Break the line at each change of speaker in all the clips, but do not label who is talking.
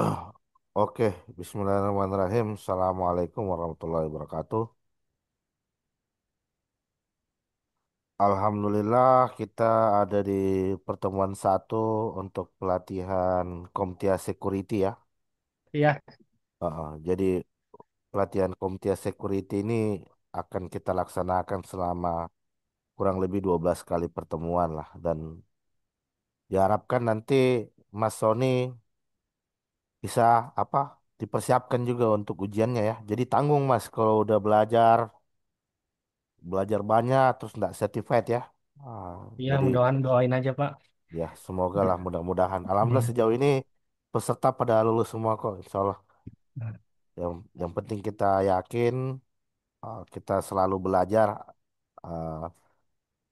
Ah, Oke, Bismillahirrahmanirrahim. Assalamualaikum warahmatullahi wabarakatuh. Alhamdulillah kita ada di pertemuan satu untuk pelatihan Komtia Security ya.
Iya,
Jadi pelatihan Komtia Security ini akan kita laksanakan selama kurang lebih 12 kali pertemuan lah. Dan diharapkan nanti Mas Sony bisa apa dipersiapkan juga untuk ujiannya ya. Jadi tanggung Mas kalau udah belajar banyak terus nggak certified ya. Ah,
iya
jadi
mudah-mudahan doain aja Pak.
ya semoga lah mudah-mudahan. Alhamdulillah
Iya.
sejauh ini peserta pada lulus semua kok, insya Allah. Yang penting kita yakin, kita selalu belajar, ah,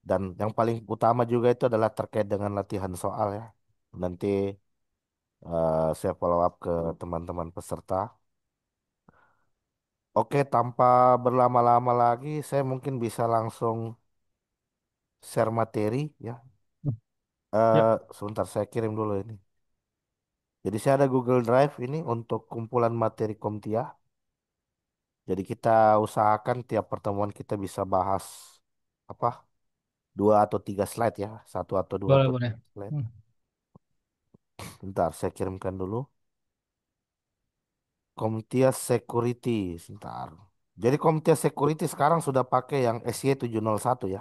dan yang paling utama juga itu adalah terkait dengan latihan soal ya. Nanti saya follow up ke teman-teman peserta. Oke, tanpa berlama-lama lagi, saya mungkin bisa langsung share materi ya.
Yuk,
Sebentar saya kirim dulu ini. Jadi saya ada Google Drive ini untuk kumpulan materi Komtia. Jadi kita usahakan tiap pertemuan kita bisa bahas apa 2 atau 3 slide ya, satu atau dua
boleh
atau
boleh.
tiga slide.
Hmm.
Bentar, saya kirimkan dulu. Komtia Security, sebentar. Jadi Komtia Security sekarang sudah pakai yang SY1 ya.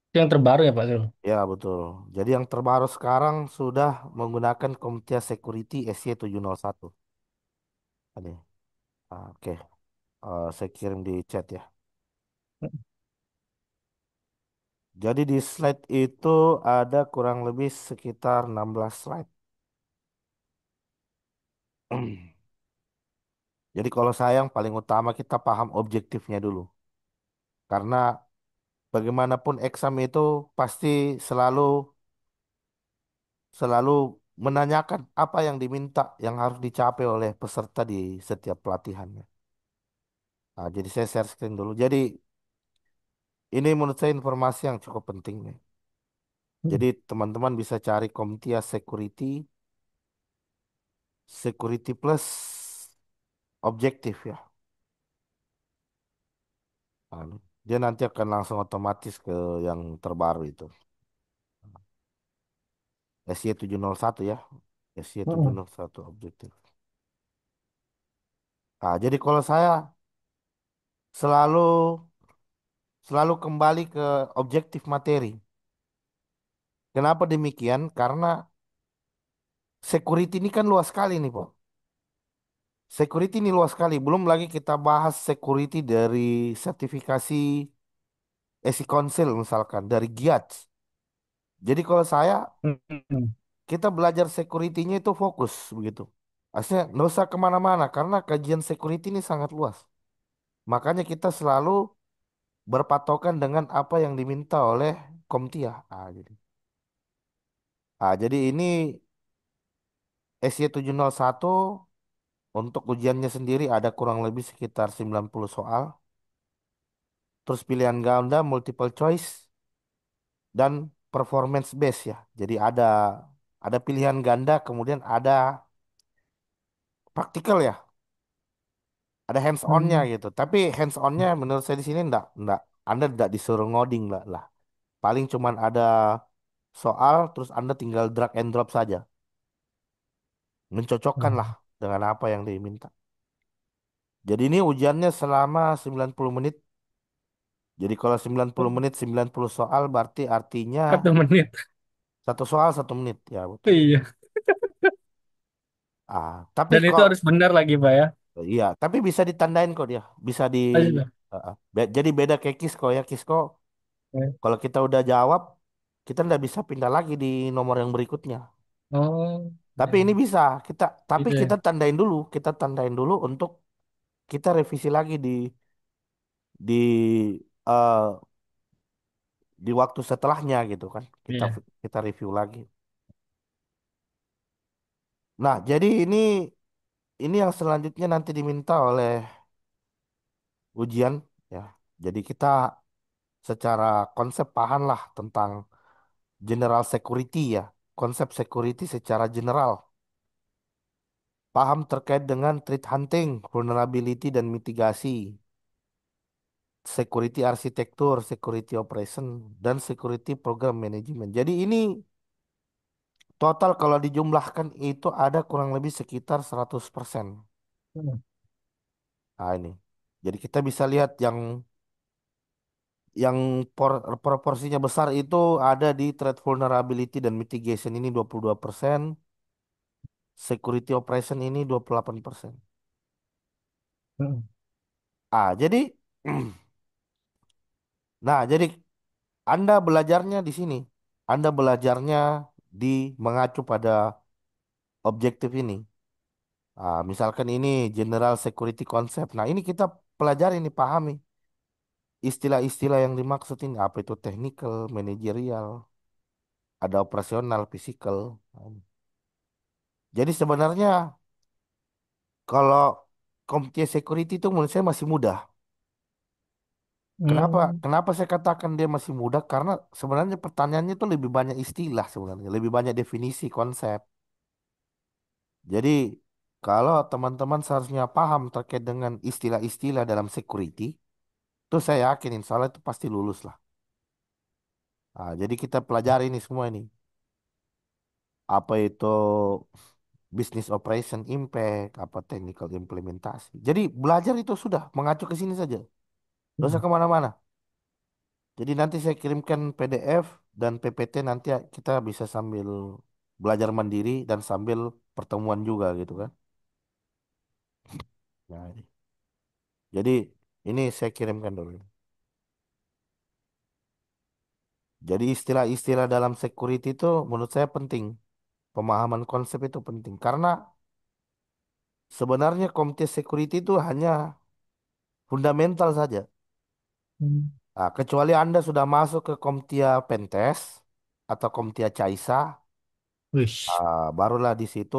Itu yang terbaru ya Pak Zul?
Ya betul. Jadi yang terbaru sekarang sudah menggunakan Komtia Security SY1. Ini. Oke. Saya kirim di chat ya. Jadi di slide itu ada kurang lebih sekitar 16 slide. Jadi kalau saya yang paling utama kita paham objektifnya dulu. Karena bagaimanapun exam itu pasti selalu selalu menanyakan apa yang diminta yang harus dicapai oleh peserta di setiap pelatihannya. Nah, jadi saya share screen dulu. Jadi ini menurut saya informasi yang cukup penting nih.
Hmm.
Jadi teman-teman bisa cari Komtia Security, Security Plus Objektif ya. Nah, dia nanti akan langsung otomatis ke yang terbaru itu. SY1 ya.
Hmm.
SY1 objektif. Nah, jadi kalau saya selalu selalu kembali ke objektif materi. Kenapa demikian? Karena security ini kan luas sekali nih, Pak. Security ini luas sekali. Belum lagi kita bahas security dari sertifikasi ESI Council misalkan, dari GIATS. Jadi kalau saya,
Hmm.
kita belajar security-nya itu fokus begitu. Aslinya nggak usah kemana-mana karena kajian security ini sangat luas. Makanya kita selalu berpatokan dengan apa yang diminta oleh Komtia. Jadi ini SY1 untuk ujiannya sendiri ada kurang lebih sekitar 90 soal. Terus pilihan ganda, multiple choice, dan performance base ya. Jadi ada pilihan ganda, kemudian ada praktikal ya, ada hands onnya
Hmm.
gitu. Tapi hands onnya menurut saya di sini enggak, Anda enggak disuruh ngoding lah. Paling cuman ada soal, terus Anda tinggal drag and drop saja, mencocokkan lah
Hmm.
dengan apa yang diminta. Jadi ini ujiannya selama 90 menit. Jadi kalau 90 menit 90 soal berarti artinya
1 menit.
satu soal 1 menit. Ya betul.
Iya.
Tapi
Dan itu
kok
harus benar lagi Pak ya.
iya, tapi bisa ditandain kok dia. Bisa di
Ayo, Pak.
jadi beda kayak Kisko ya. Kisko
Ya.
kalau kita udah jawab, kita nggak bisa pindah lagi di nomor yang berikutnya.
Oh,
Tapi
ya.
ini bisa. Tapi
Gitu ya.
kita tandain dulu untuk kita revisi lagi di eh, di waktu setelahnya gitu kan.
Iya.
Kita review lagi. Nah, jadi ini yang selanjutnya nanti diminta oleh ujian ya. Jadi kita secara konsep paham lah tentang general security ya. Konsep security secara general. Paham terkait dengan threat hunting, vulnerability dan mitigasi, security arsitektur, security operation, dan security program management. Jadi ini total kalau dijumlahkan itu ada kurang lebih sekitar 100%.
Hmm.
Nah ini. Jadi kita bisa lihat yang proporsinya besar itu ada di threat vulnerability dan mitigation ini 22%, security operation ini 28%.
Hmm.
Jadi nah, jadi Anda belajarnya di sini. Anda belajarnya di mengacu pada objektif ini. Misalkan ini general security concept. Nah, ini kita pelajari nih, pahami istilah-istilah yang dimaksud ini apa itu technical, managerial, ada operasional, physical. Jadi sebenarnya kalau Computer Security itu menurut saya masih mudah. Kenapa?
Hmm.
Kenapa saya katakan dia masih mudah? Karena sebenarnya pertanyaannya itu lebih banyak istilah sebenarnya, lebih banyak definisi konsep. Jadi kalau teman-teman seharusnya paham terkait dengan istilah-istilah dalam security, itu saya yakin insya Allah itu pasti lulus lah. Jadi kita pelajari ini semua ini. Apa itu business operation impact, apa technical implementasi. Jadi belajar itu sudah mengacu ke sini saja. Tidak usah
Hmm.
kemana-mana. Jadi nanti saya kirimkan PDF dan PPT nanti kita bisa sambil belajar mandiri dan sambil pertemuan juga gitu kan. Nah, jadi ini saya kirimkan dulu. Jadi istilah-istilah dalam security itu menurut saya penting. Pemahaman konsep itu penting. Karena sebenarnya komite security itu hanya fundamental saja. Kecuali Anda sudah masuk ke Komtia Pentes atau Komtia Caisa,
Wish.
barulah di situ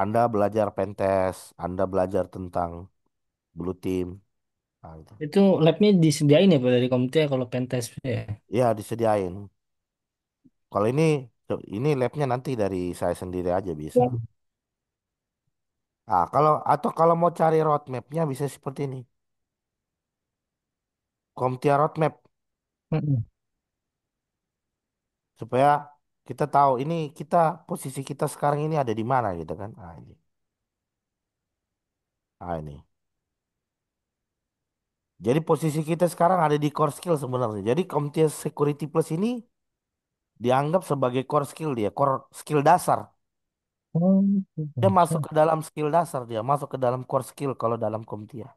Anda belajar Pentes, Anda belajar tentang Blue Team. Gitu.
Itu labnya disediain ya Pak dari Komite kalau pentas ya.
Ya, disediain. Kalau ini labnya nanti dari saya sendiri aja bisa.
Hmm.
Kalau mau cari roadmapnya bisa seperti ini. Komtia Roadmap
Hmm.
supaya kita tahu ini posisi kita sekarang ini ada di mana gitu kan. Ini. Jadi posisi kita sekarang ada di core skill sebenarnya. Jadi Comtia Security Plus ini dianggap sebagai core skill dia, core skill dasar.
Oh,
Dia masuk
gitu.
ke dalam skill dasar dia, masuk ke dalam core skill kalau dalam Comtia.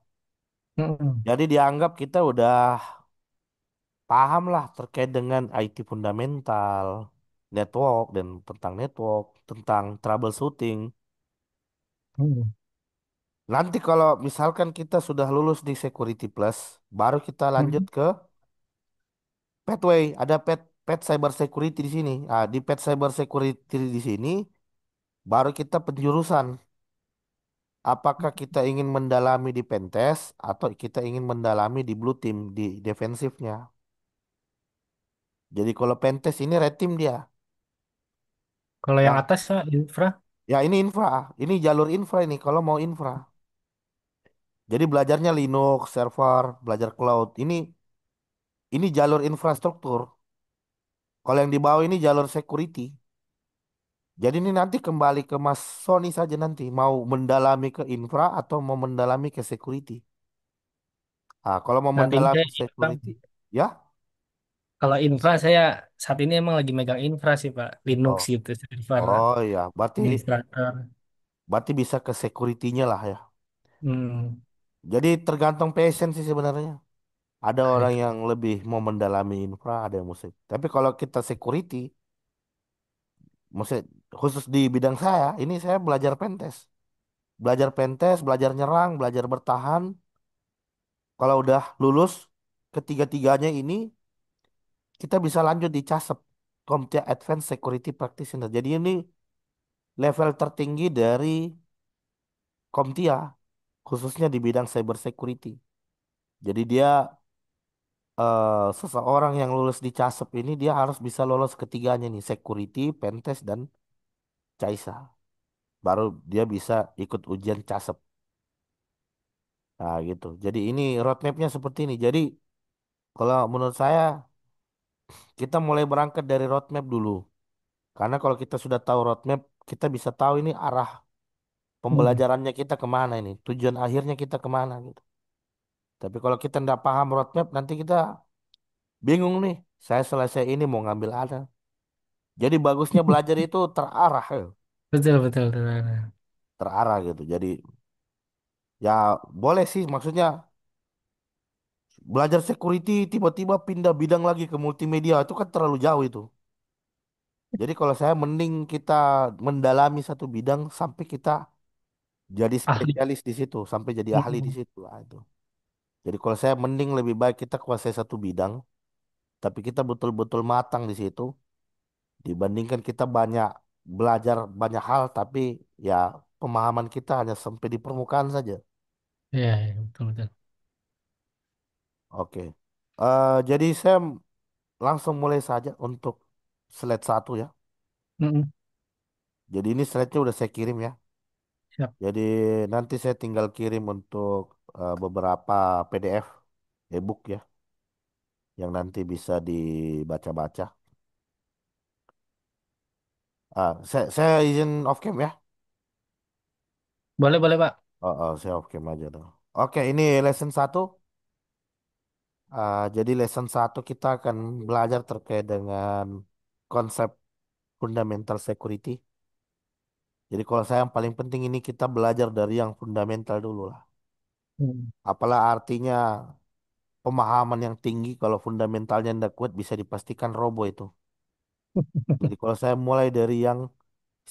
Hmm.
Jadi dianggap kita udah paham lah terkait dengan IT fundamental, network dan tentang network, tentang troubleshooting.
Hmm.
Nanti kalau misalkan kita sudah lulus di Security Plus, baru kita lanjut
Hmm.
ke Pathway. Ada pet cyber security di sini. Di pet cyber security di sini baru kita penjurusan. Apakah kita ingin mendalami di Pentest atau kita ingin mendalami di Blue Team di defensifnya. Jadi kalau Pentest ini red team dia.
Kalau yang
Yang
atas Pak, infra.
ya ini infra, ini jalur infra ini kalau mau infra. Jadi belajarnya Linux, server, belajar cloud. Ini jalur infrastruktur. Kalau yang di bawah ini jalur security. Jadi ini nanti kembali ke Mas Sony saja nanti mau mendalami ke infra atau mau mendalami ke security. Kalau mau
Saat ini
mendalami
saya infra.
security, ya.
Kalau infra saya saat ini emang lagi megang infra sih Pak. Linux
Oh,
gitu, server,
oh ya,
administrator.
berarti bisa ke security-nya lah ya.
Hmm.
Jadi tergantung passion sih sebenarnya. Ada
Ah,
orang
itu.
yang lebih mau mendalami infra, ada yang musik. Tapi kalau kita security, musik khusus di bidang saya, ini saya belajar pentest. Belajar pentest, belajar nyerang, belajar bertahan. Kalau udah lulus ketiga-tiganya ini, kita bisa lanjut di CASEP, Comtia Advanced Security Practitioner. Jadi ini level tertinggi dari Comtia, khususnya di bidang cyber security. Jadi dia seseorang yang lulus di CASEP ini dia harus bisa lolos ketiganya nih, security, pentest dan CAISA. baru dia bisa ikut ujian CASEP. Nah, gitu. Jadi ini roadmapnya seperti ini. Jadi kalau menurut saya kita mulai berangkat dari roadmap dulu. Karena kalau kita sudah tahu roadmap, kita bisa tahu ini arah
Hmm.
pembelajarannya kita kemana ini, tujuan akhirnya kita kemana gitu. Tapi kalau kita nggak paham roadmap, nanti kita bingung nih. Saya selesai ini mau ngambil ada. Jadi bagusnya belajar itu terarah,
Betul, betul, betul.
terarah gitu. Jadi ya boleh sih, maksudnya belajar security tiba-tiba pindah bidang lagi ke multimedia itu kan terlalu jauh itu. Jadi kalau saya mending kita mendalami satu bidang sampai kita jadi
Ahli.
spesialis di situ, sampai jadi ahli di
Hmm.
situ. Lah, itu. Jadi kalau saya mending lebih baik kita kuasai satu bidang, tapi kita betul-betul matang di situ, dibandingkan kita banyak belajar banyak hal, tapi ya pemahaman kita hanya sampai di permukaan saja.
Iya, iya, betul, betul.
Oke. Jadi saya langsung mulai saja untuk slide satu ya.
Mm-mm.
Jadi ini slide-nya udah saya kirim ya.
Siap.
Jadi nanti saya tinggal kirim untuk beberapa PDF e-book ya, yang nanti bisa dibaca-baca. Saya izin off cam ya.
Boleh, boleh, Pak.
Saya off cam aja dong. Oke, ini lesson satu. Jadi lesson satu kita akan belajar terkait dengan konsep fundamental security. Jadi kalau saya yang paling penting ini kita belajar dari yang fundamental dulu lah.
Hmm.
Apalah artinya pemahaman yang tinggi kalau fundamentalnya tidak kuat bisa dipastikan roboh itu. Jadi kalau saya mulai dari yang,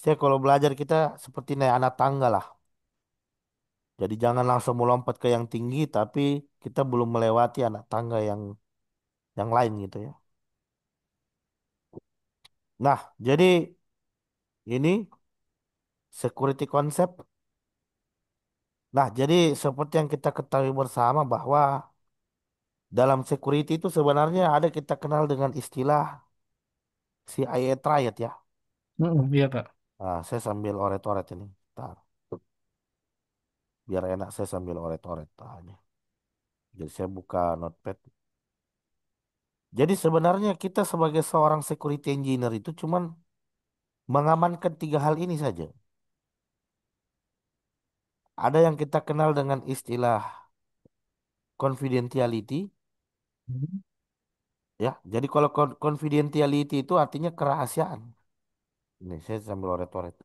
saya kalau belajar kita seperti naik anak tangga lah. Jadi jangan langsung melompat ke yang tinggi, tapi kita belum melewati anak tangga yang lain gitu ya. Nah, jadi ini security concept. Nah, jadi seperti yang kita ketahui bersama bahwa dalam security itu sebenarnya ada kita kenal dengan istilah CIA triad ya.
Iya, Pak.
Saya sambil oret-oret ini. Bentar. Biar enak saya sambil oret-oret. Ini. Jadi saya buka notepad. Jadi sebenarnya kita sebagai seorang security engineer itu cuman mengamankan tiga hal ini saja. Ada yang kita kenal dengan istilah confidentiality,
Hmm.
ya. Jadi kalau confidentiality itu artinya kerahasiaan. Ini saya sambil oret-oret.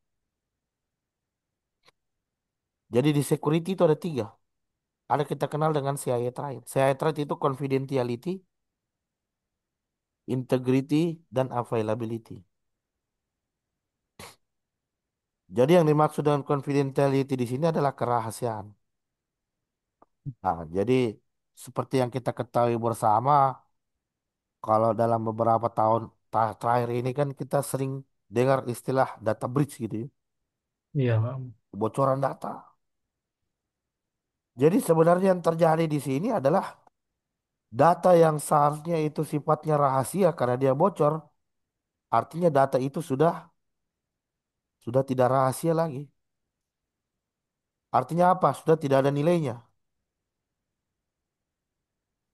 Jadi di security itu ada tiga. Ada kita kenal dengan CIA Triad. CIA Triad itu confidentiality, integrity, dan availability. Jadi yang dimaksud dengan confidentiality di sini adalah kerahasiaan. Nah, jadi seperti yang kita ketahui bersama, kalau dalam beberapa tahun terakhir ini kan kita sering dengar istilah data breach gitu ya,
Iya, Pak.
kebocoran data. Jadi sebenarnya yang terjadi di sini adalah data yang seharusnya itu sifatnya rahasia karena dia bocor, artinya data itu sudah tidak rahasia lagi. Artinya apa? Sudah tidak ada nilainya.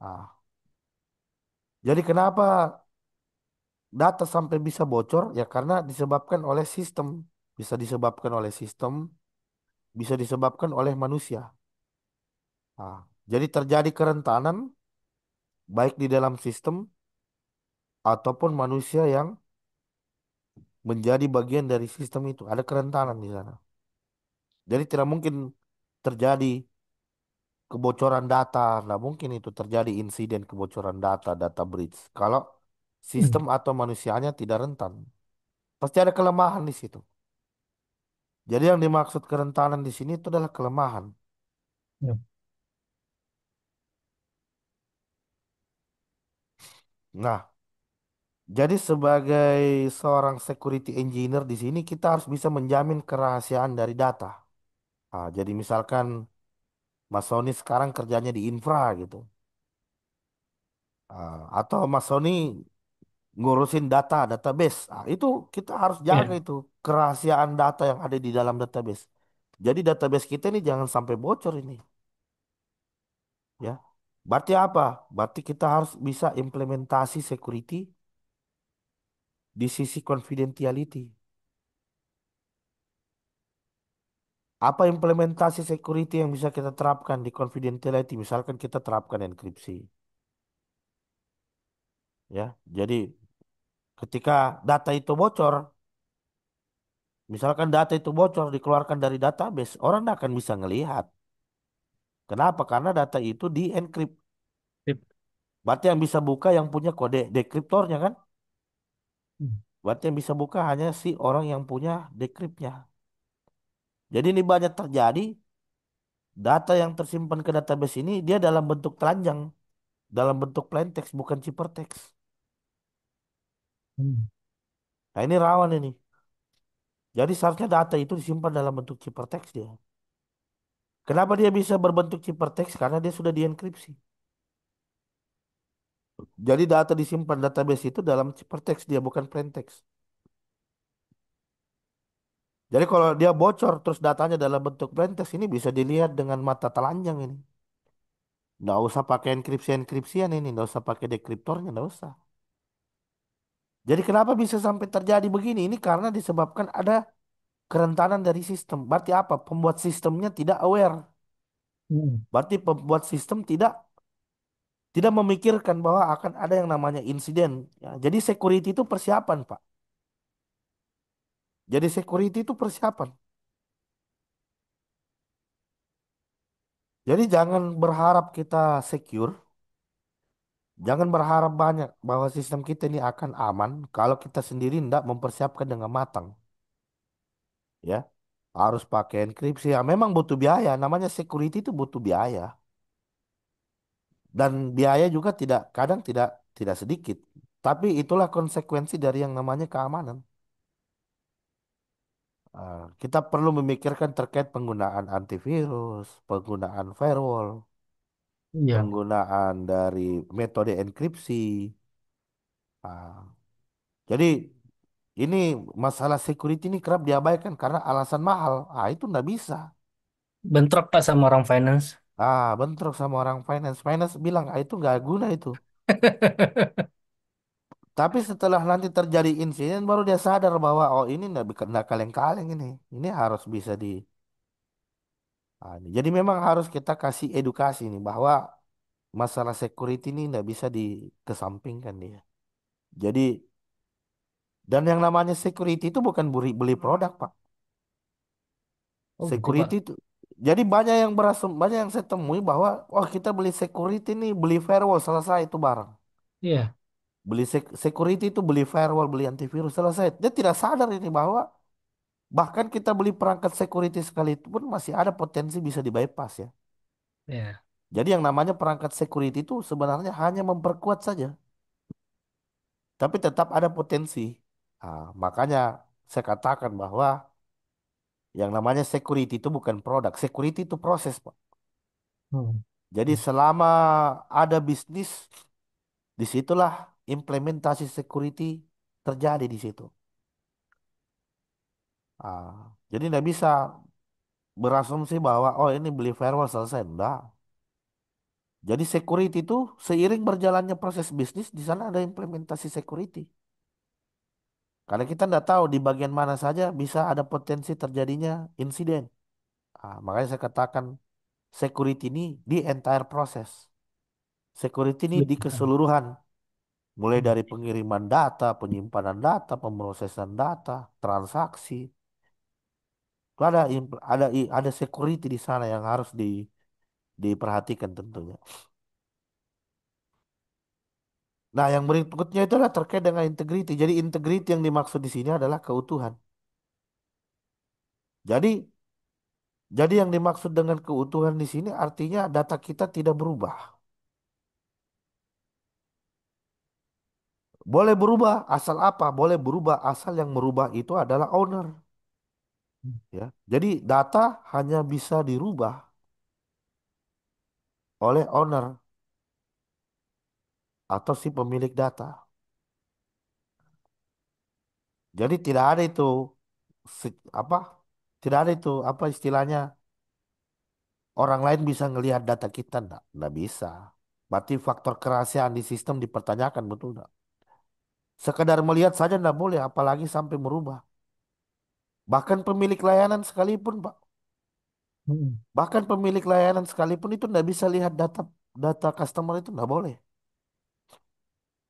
Nah, jadi kenapa data sampai bisa bocor? Ya karena disebabkan oleh sistem. Bisa disebabkan oleh sistem, bisa disebabkan oleh manusia. Nah, jadi terjadi kerentanan baik di dalam sistem ataupun manusia yang menjadi bagian dari sistem itu. Ada kerentanan di sana. Jadi tidak mungkin terjadi kebocoran data. Tidak mungkin itu terjadi insiden kebocoran data, data breach. Kalau
Hmm.
sistem atau manusianya tidak rentan. Pasti ada kelemahan di situ. Jadi yang dimaksud kerentanan di sini itu adalah kelemahan.
Ya.
Nah, jadi sebagai seorang security engineer di sini kita harus bisa menjamin kerahasiaan dari data. Jadi misalkan Mas Sony sekarang kerjanya di infra gitu. Atau Mas Sony ngurusin data, database. Nah, itu kita harus jaga
Iya.
itu kerahasiaan data yang ada di dalam database. Jadi database kita ini jangan sampai bocor ini, ya. Berarti apa? Berarti kita harus bisa implementasi security di sisi confidentiality. Apa implementasi security yang bisa kita terapkan di confidentiality? Misalkan kita terapkan enkripsi, ya. Jadi ketika data itu bocor, misalkan data itu bocor dikeluarkan dari database, orang tidak akan bisa ngelihat. Kenapa? Karena data itu di encrypt.
Sip.
Berarti yang bisa buka yang punya kode dekriptornya kan?
Hmm.
Berarti yang bisa buka hanya si orang yang punya dekripnya. Jadi ini banyak terjadi data yang tersimpan ke database ini dia dalam bentuk telanjang, dalam bentuk plain text bukan ciphertext.
Hmm.
Nah ini rawan ini. Jadi seharusnya data itu disimpan dalam bentuk ciphertext dia. Kenapa dia bisa berbentuk ciphertext? Karena dia sudah dienkripsi. Jadi data disimpan database itu dalam ciphertext dia bukan plain text. Jadi kalau dia bocor terus datanya dalam bentuk plain text ini bisa dilihat dengan mata telanjang ini. Nggak usah pakai enkripsi-enkripsian ini, nggak usah pakai dekriptornya, nggak usah. Jadi kenapa bisa sampai terjadi begini? Ini karena disebabkan ada kerentanan dari sistem. Berarti apa? Pembuat sistemnya tidak aware.
Hmm.
Berarti pembuat sistem tidak memikirkan bahwa akan ada yang namanya insiden. Ya, jadi security itu persiapan, Pak. Jadi security itu persiapan. Jadi jangan berharap kita secure, jangan berharap banyak bahwa sistem kita ini akan aman kalau kita sendiri tidak mempersiapkan dengan matang, ya. Harus pakai enkripsi. Ya, memang butuh biaya. Namanya security itu butuh biaya. Dan biaya juga kadang tidak sedikit. Tapi itulah konsekuensi dari yang namanya keamanan. Kita perlu memikirkan terkait penggunaan antivirus, penggunaan firewall,
Iya.
penggunaan dari metode enkripsi. Ah, jadi ini masalah security ini kerap diabaikan karena alasan mahal. Itu nggak bisa.
Bentrok Pak sama orang finance.
Bentrok sama orang finance. Finance bilang, itu nggak guna itu. Tapi setelah nanti terjadi insiden baru dia sadar bahwa oh ini nggak kaleng-kaleng ini. Ini harus bisa di. Jadi memang harus kita kasih edukasi nih bahwa masalah security ini nggak bisa dikesampingkan dia. Jadi dan yang namanya security itu bukan beli produk Pak.
Oh gitu Pak.
Security itu. Jadi banyak yang saya temui bahwa wah kita beli security nih beli firewall selesai itu barang.
Iya.
Security itu beli firewall beli antivirus selesai. Dia tidak sadar ini bahwa bahkan kita beli perangkat security sekalipun masih ada potensi bisa di bypass ya.
Iya.
Jadi yang namanya perangkat security itu sebenarnya hanya memperkuat saja, tapi tetap ada potensi. Makanya saya katakan bahwa yang namanya security itu bukan produk, security itu proses, Pak.
Hmm.
Jadi selama ada bisnis, disitulah implementasi security terjadi di situ. Jadi nggak bisa berasumsi bahwa oh ini beli firewall selesai. Enggak. Jadi security itu seiring berjalannya proses bisnis di sana ada implementasi security. Karena kita nggak tahu di bagian mana saja bisa ada potensi terjadinya insiden. Makanya saya katakan security ini di entire proses. Security ini
Iya.
di keseluruhan. Mulai
Hmm.
dari pengiriman data, penyimpanan data, pemrosesan data, transaksi. Itu ada security di sana yang harus diperhatikan tentunya. Nah, yang berikutnya itu adalah terkait dengan integrity. Jadi integrity yang dimaksud di sini adalah keutuhan. Jadi Jadi yang dimaksud dengan keutuhan di sini artinya data kita tidak berubah. Boleh berubah asal apa? Boleh berubah asal yang merubah itu adalah owner, ya. Jadi data hanya bisa dirubah oleh owner atau si pemilik data. Jadi tidak ada itu apa? Tidak ada itu apa istilahnya orang lain bisa ngelihat data kita enggak bisa. Berarti faktor kerahasiaan di sistem dipertanyakan betul enggak? Sekedar melihat saja enggak boleh apalagi sampai merubah. Bahkan pemilik layanan sekalipun, Pak.
Hmm.
Bahkan pemilik layanan sekalipun itu enggak bisa lihat data data customer itu enggak boleh.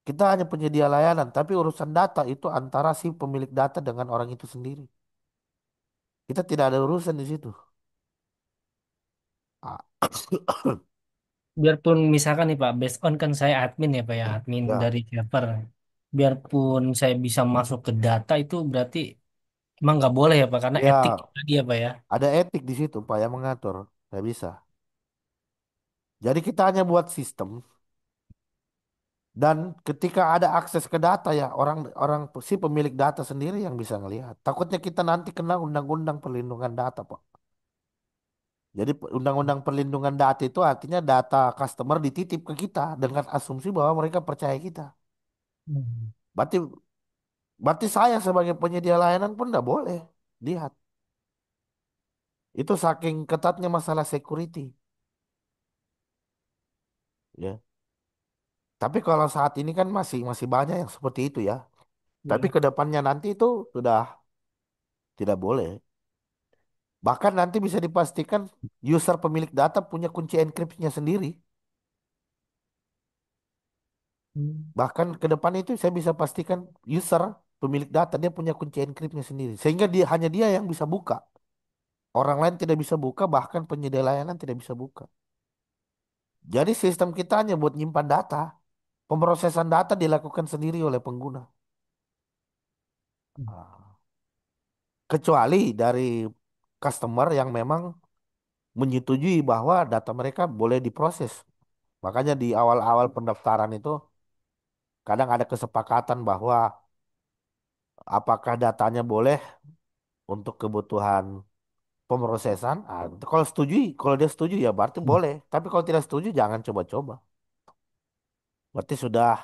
Kita hanya penyedia layanan, tapi urusan data itu antara si pemilik data dengan orang itu sendiri. Kita tidak ada urusan di situ. Ah,
Biarpun misalkan nih Pak, based on kan saya admin ya Pak ya, admin
ya,
dari server. Biarpun saya bisa masuk ke data itu berarti emang nggak boleh ya Pak, karena etik
ya
tadi ya Pak ya.
ada etik di situ, Pak, yang mengatur. Nggak bisa. Jadi kita hanya buat sistem dan ketika ada akses ke data ya orang orang si pemilik data sendiri yang bisa ngelihat. Takutnya kita nanti kena undang-undang perlindungan data, Pak. Jadi undang-undang perlindungan data itu artinya data customer dititip ke kita dengan asumsi bahwa mereka percaya kita.
Hmm.
Berarti berarti saya sebagai penyedia layanan pun nggak boleh lihat. Itu saking ketatnya masalah security, ya. Tapi kalau saat ini kan masih masih banyak yang seperti itu ya. Tapi
Ya.
ke depannya nanti itu sudah tidak boleh. Bahkan nanti bisa dipastikan user pemilik data punya kunci enkripsinya sendiri.
Hmm.
Bahkan ke depan itu saya bisa pastikan user pemilik data dia punya kunci enkripsinya sendiri. Sehingga dia hanya dia yang bisa buka. Orang lain tidak bisa buka, bahkan penyedia layanan tidak bisa buka. Jadi sistem kita hanya buat nyimpan data. Pemrosesan data dilakukan sendiri oleh pengguna. Ah. Kecuali dari customer yang memang menyetujui bahwa data mereka boleh diproses. Makanya di awal-awal pendaftaran itu kadang ada kesepakatan bahwa apakah datanya boleh untuk kebutuhan pemrosesan. Ah, kalau setuju, kalau dia setuju ya berarti boleh. Tapi kalau tidak setuju jangan coba-coba. Berarti sudah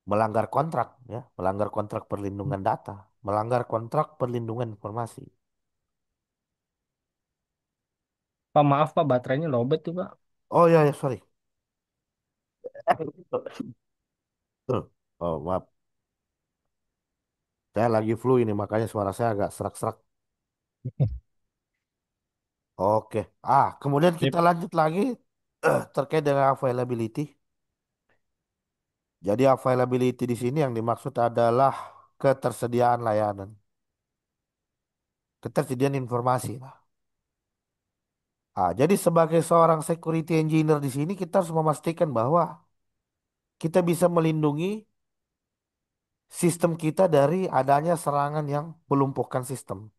melanggar kontrak ya, melanggar kontrak perlindungan data, melanggar kontrak perlindungan informasi.
Pak maaf Pak, baterainya lowbat tuh Pak.
Oh ya ya sorry. Oh maaf, saya lagi flu ini makanya suara saya agak serak-serak. Oke. Kemudian kita
Sip.
lanjut lagi terkait dengan availability. Jadi availability di sini yang dimaksud adalah ketersediaan layanan, ketersediaan informasi lah. Jadi sebagai seorang security engineer di sini kita harus memastikan bahwa kita bisa melindungi sistem kita dari adanya serangan yang melumpuhkan sistem.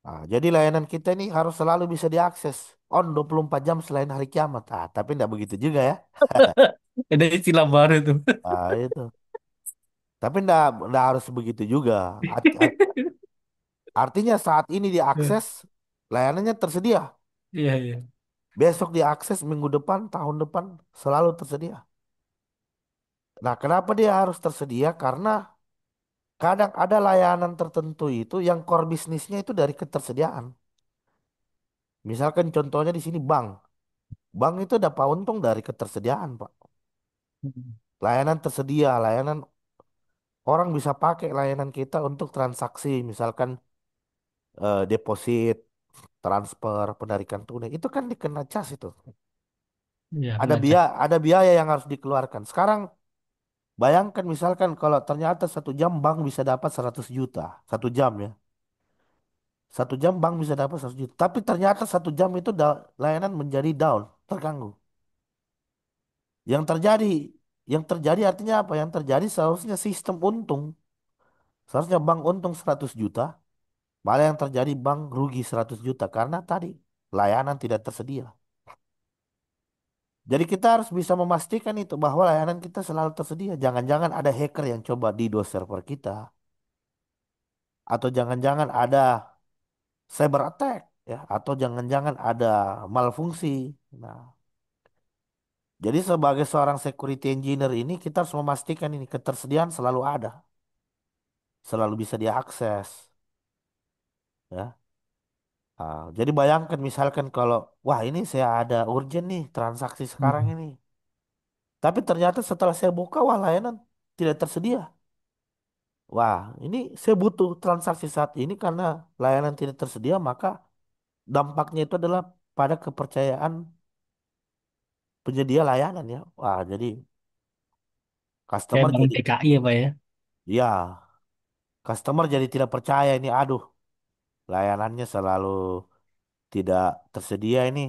Jadi layanan kita ini harus selalu bisa diakses on 24 jam selain hari kiamat. Tapi tidak begitu juga ya.
Ada istilah baru tuh.
Itu. Tapi nggak harus begitu juga. Artinya saat ini diakses, layanannya tersedia.
Iya, iya.
Besok diakses, minggu depan, tahun depan, selalu tersedia. Nah, kenapa dia harus tersedia? Karena kadang ada layanan tertentu itu yang core bisnisnya itu dari ketersediaan. Misalkan contohnya di sini bank. Bank itu dapat untung dari ketersediaan, Pak. Layanan tersedia, layanan orang bisa pakai layanan kita untuk transaksi, misalkan deposit, transfer, penarikan tunai. Itu kan dikena cas itu.
Iya, kena cek.
Ada biaya yang harus dikeluarkan. Sekarang bayangkan misalkan kalau ternyata 1 jam bank bisa dapat 100 juta. 1 jam ya. 1 jam bank bisa dapat 100 juta. Tapi ternyata 1 jam itu layanan menjadi down, terganggu. Yang terjadi, yang terjadi artinya apa? Yang terjadi seharusnya sistem untung. Seharusnya bank untung 100 juta. Malah yang terjadi bank rugi 100 juta. Karena tadi layanan tidak tersedia. Jadi kita harus bisa memastikan itu bahwa layanan kita selalu tersedia. Jangan-jangan ada hacker yang coba DDoS server kita. Atau jangan-jangan ada cyber attack ya, atau jangan-jangan ada malfungsi. Nah, jadi sebagai seorang security engineer ini kita harus memastikan ini ketersediaan selalu ada. selalu bisa diakses, ya. Jadi bayangkan misalkan kalau, wah ini saya ada urgent nih transaksi sekarang
Hmm.
ini. Tapi ternyata setelah saya buka, wah layanan tidak tersedia. Wah, ini saya butuh transaksi saat ini karena layanan tidak tersedia, maka dampaknya itu adalah pada kepercayaan penyedia layanan ya. Wah, jadi
Kayak
customer
Bank
jadi,
DKI ya Pak ya.
ya, customer jadi tidak percaya ini. Aduh, layanannya selalu tidak tersedia ini.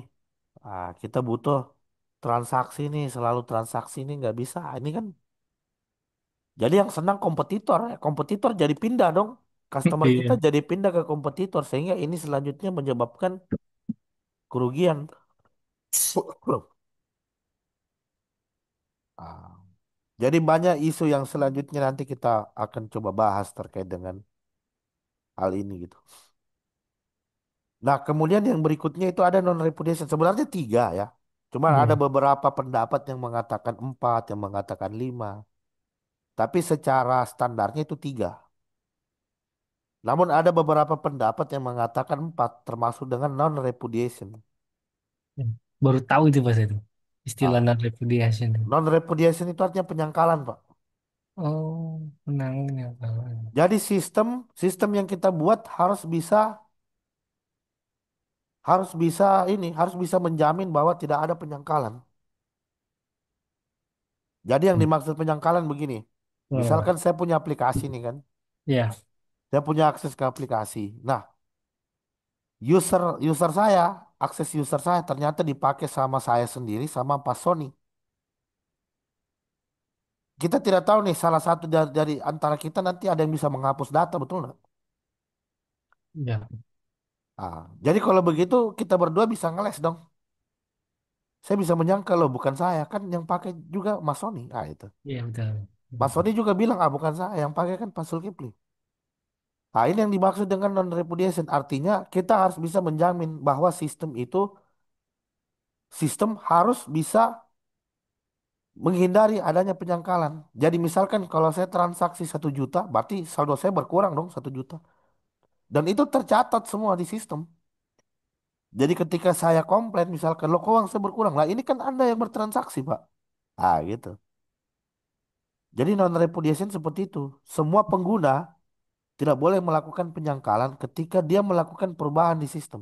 Kita butuh transaksi nih, selalu transaksi ini nggak bisa. Ini kan jadi yang senang kompetitor, ya. Kompetitor jadi pindah dong. Customer kita
Iya.
jadi pindah ke kompetitor sehingga ini selanjutnya menyebabkan kerugian. Ah, jadi banyak isu yang selanjutnya nanti kita akan coba bahas terkait dengan hal ini gitu. Nah, kemudian yang berikutnya itu ada non repudiation. Sebenarnya tiga ya. Cuma ada
Iya.
beberapa pendapat yang mengatakan empat, yang mengatakan lima. Tapi secara standarnya itu tiga. Namun ada beberapa pendapat yang mengatakan empat, termasuk dengan non repudiation.
Baru tahu itu Pak itu. Istilah
Ah,
non repudiation.
non repudiation itu artinya penyangkalan, Pak.
Oh, menangnya kawan.
Jadi sistem sistem yang kita buat harus bisa menjamin bahwa tidak ada penyangkalan. Jadi yang dimaksud penyangkalan begini.
Oh,
Misalkan saya punya aplikasi nih kan.
ya,
Saya punya akses ke aplikasi. Nah, user user saya, akses user saya ternyata dipakai sama saya sendiri sama Pak Sony. Kita tidak tahu nih salah satu dari antara kita nanti ada yang bisa menghapus data, betul nggak?
ya,
Jadi kalau begitu kita berdua bisa ngeles dong. Saya bisa menyangka loh bukan saya kan yang pakai juga Mas Sony. Itu.
iya betul.
Mas
Betul.
Sony juga bilang bukan saya yang pakai kan Pak Zulkifli. Ini yang dimaksud dengan non repudiation. Artinya kita harus bisa menjamin bahwa sistem harus bisa menghindari adanya penyangkalan. Jadi misalkan kalau saya transaksi 1 juta, berarti saldo saya berkurang dong 1 juta. Dan itu tercatat semua di sistem. Jadi ketika saya komplain misalkan, lo kok uang saya berkurang. Lah ini kan Anda yang bertransaksi, Pak. Gitu. Jadi non repudiation seperti itu. Semua pengguna tidak boleh melakukan penyangkalan ketika dia melakukan perubahan di sistem.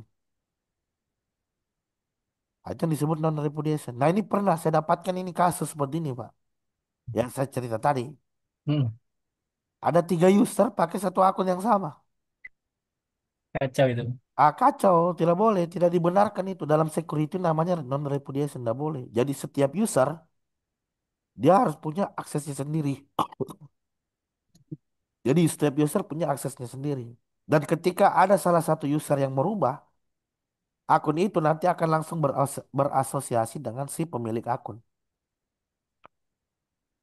Itu yang disebut non repudiation. Nah ini pernah saya dapatkan ini kasus seperti ini, Pak. Yang saya cerita tadi.
Hmm,
Ada 3 user pakai satu akun yang sama.
kacau itu.
Kacau, tidak boleh, tidak dibenarkan itu dalam security namanya non repudiation, tidak boleh. Jadi setiap user dia harus punya aksesnya sendiri. Jadi setiap user punya aksesnya sendiri. Dan ketika ada salah satu user yang merubah, akun itu nanti akan langsung berasosiasi dengan si pemilik akun.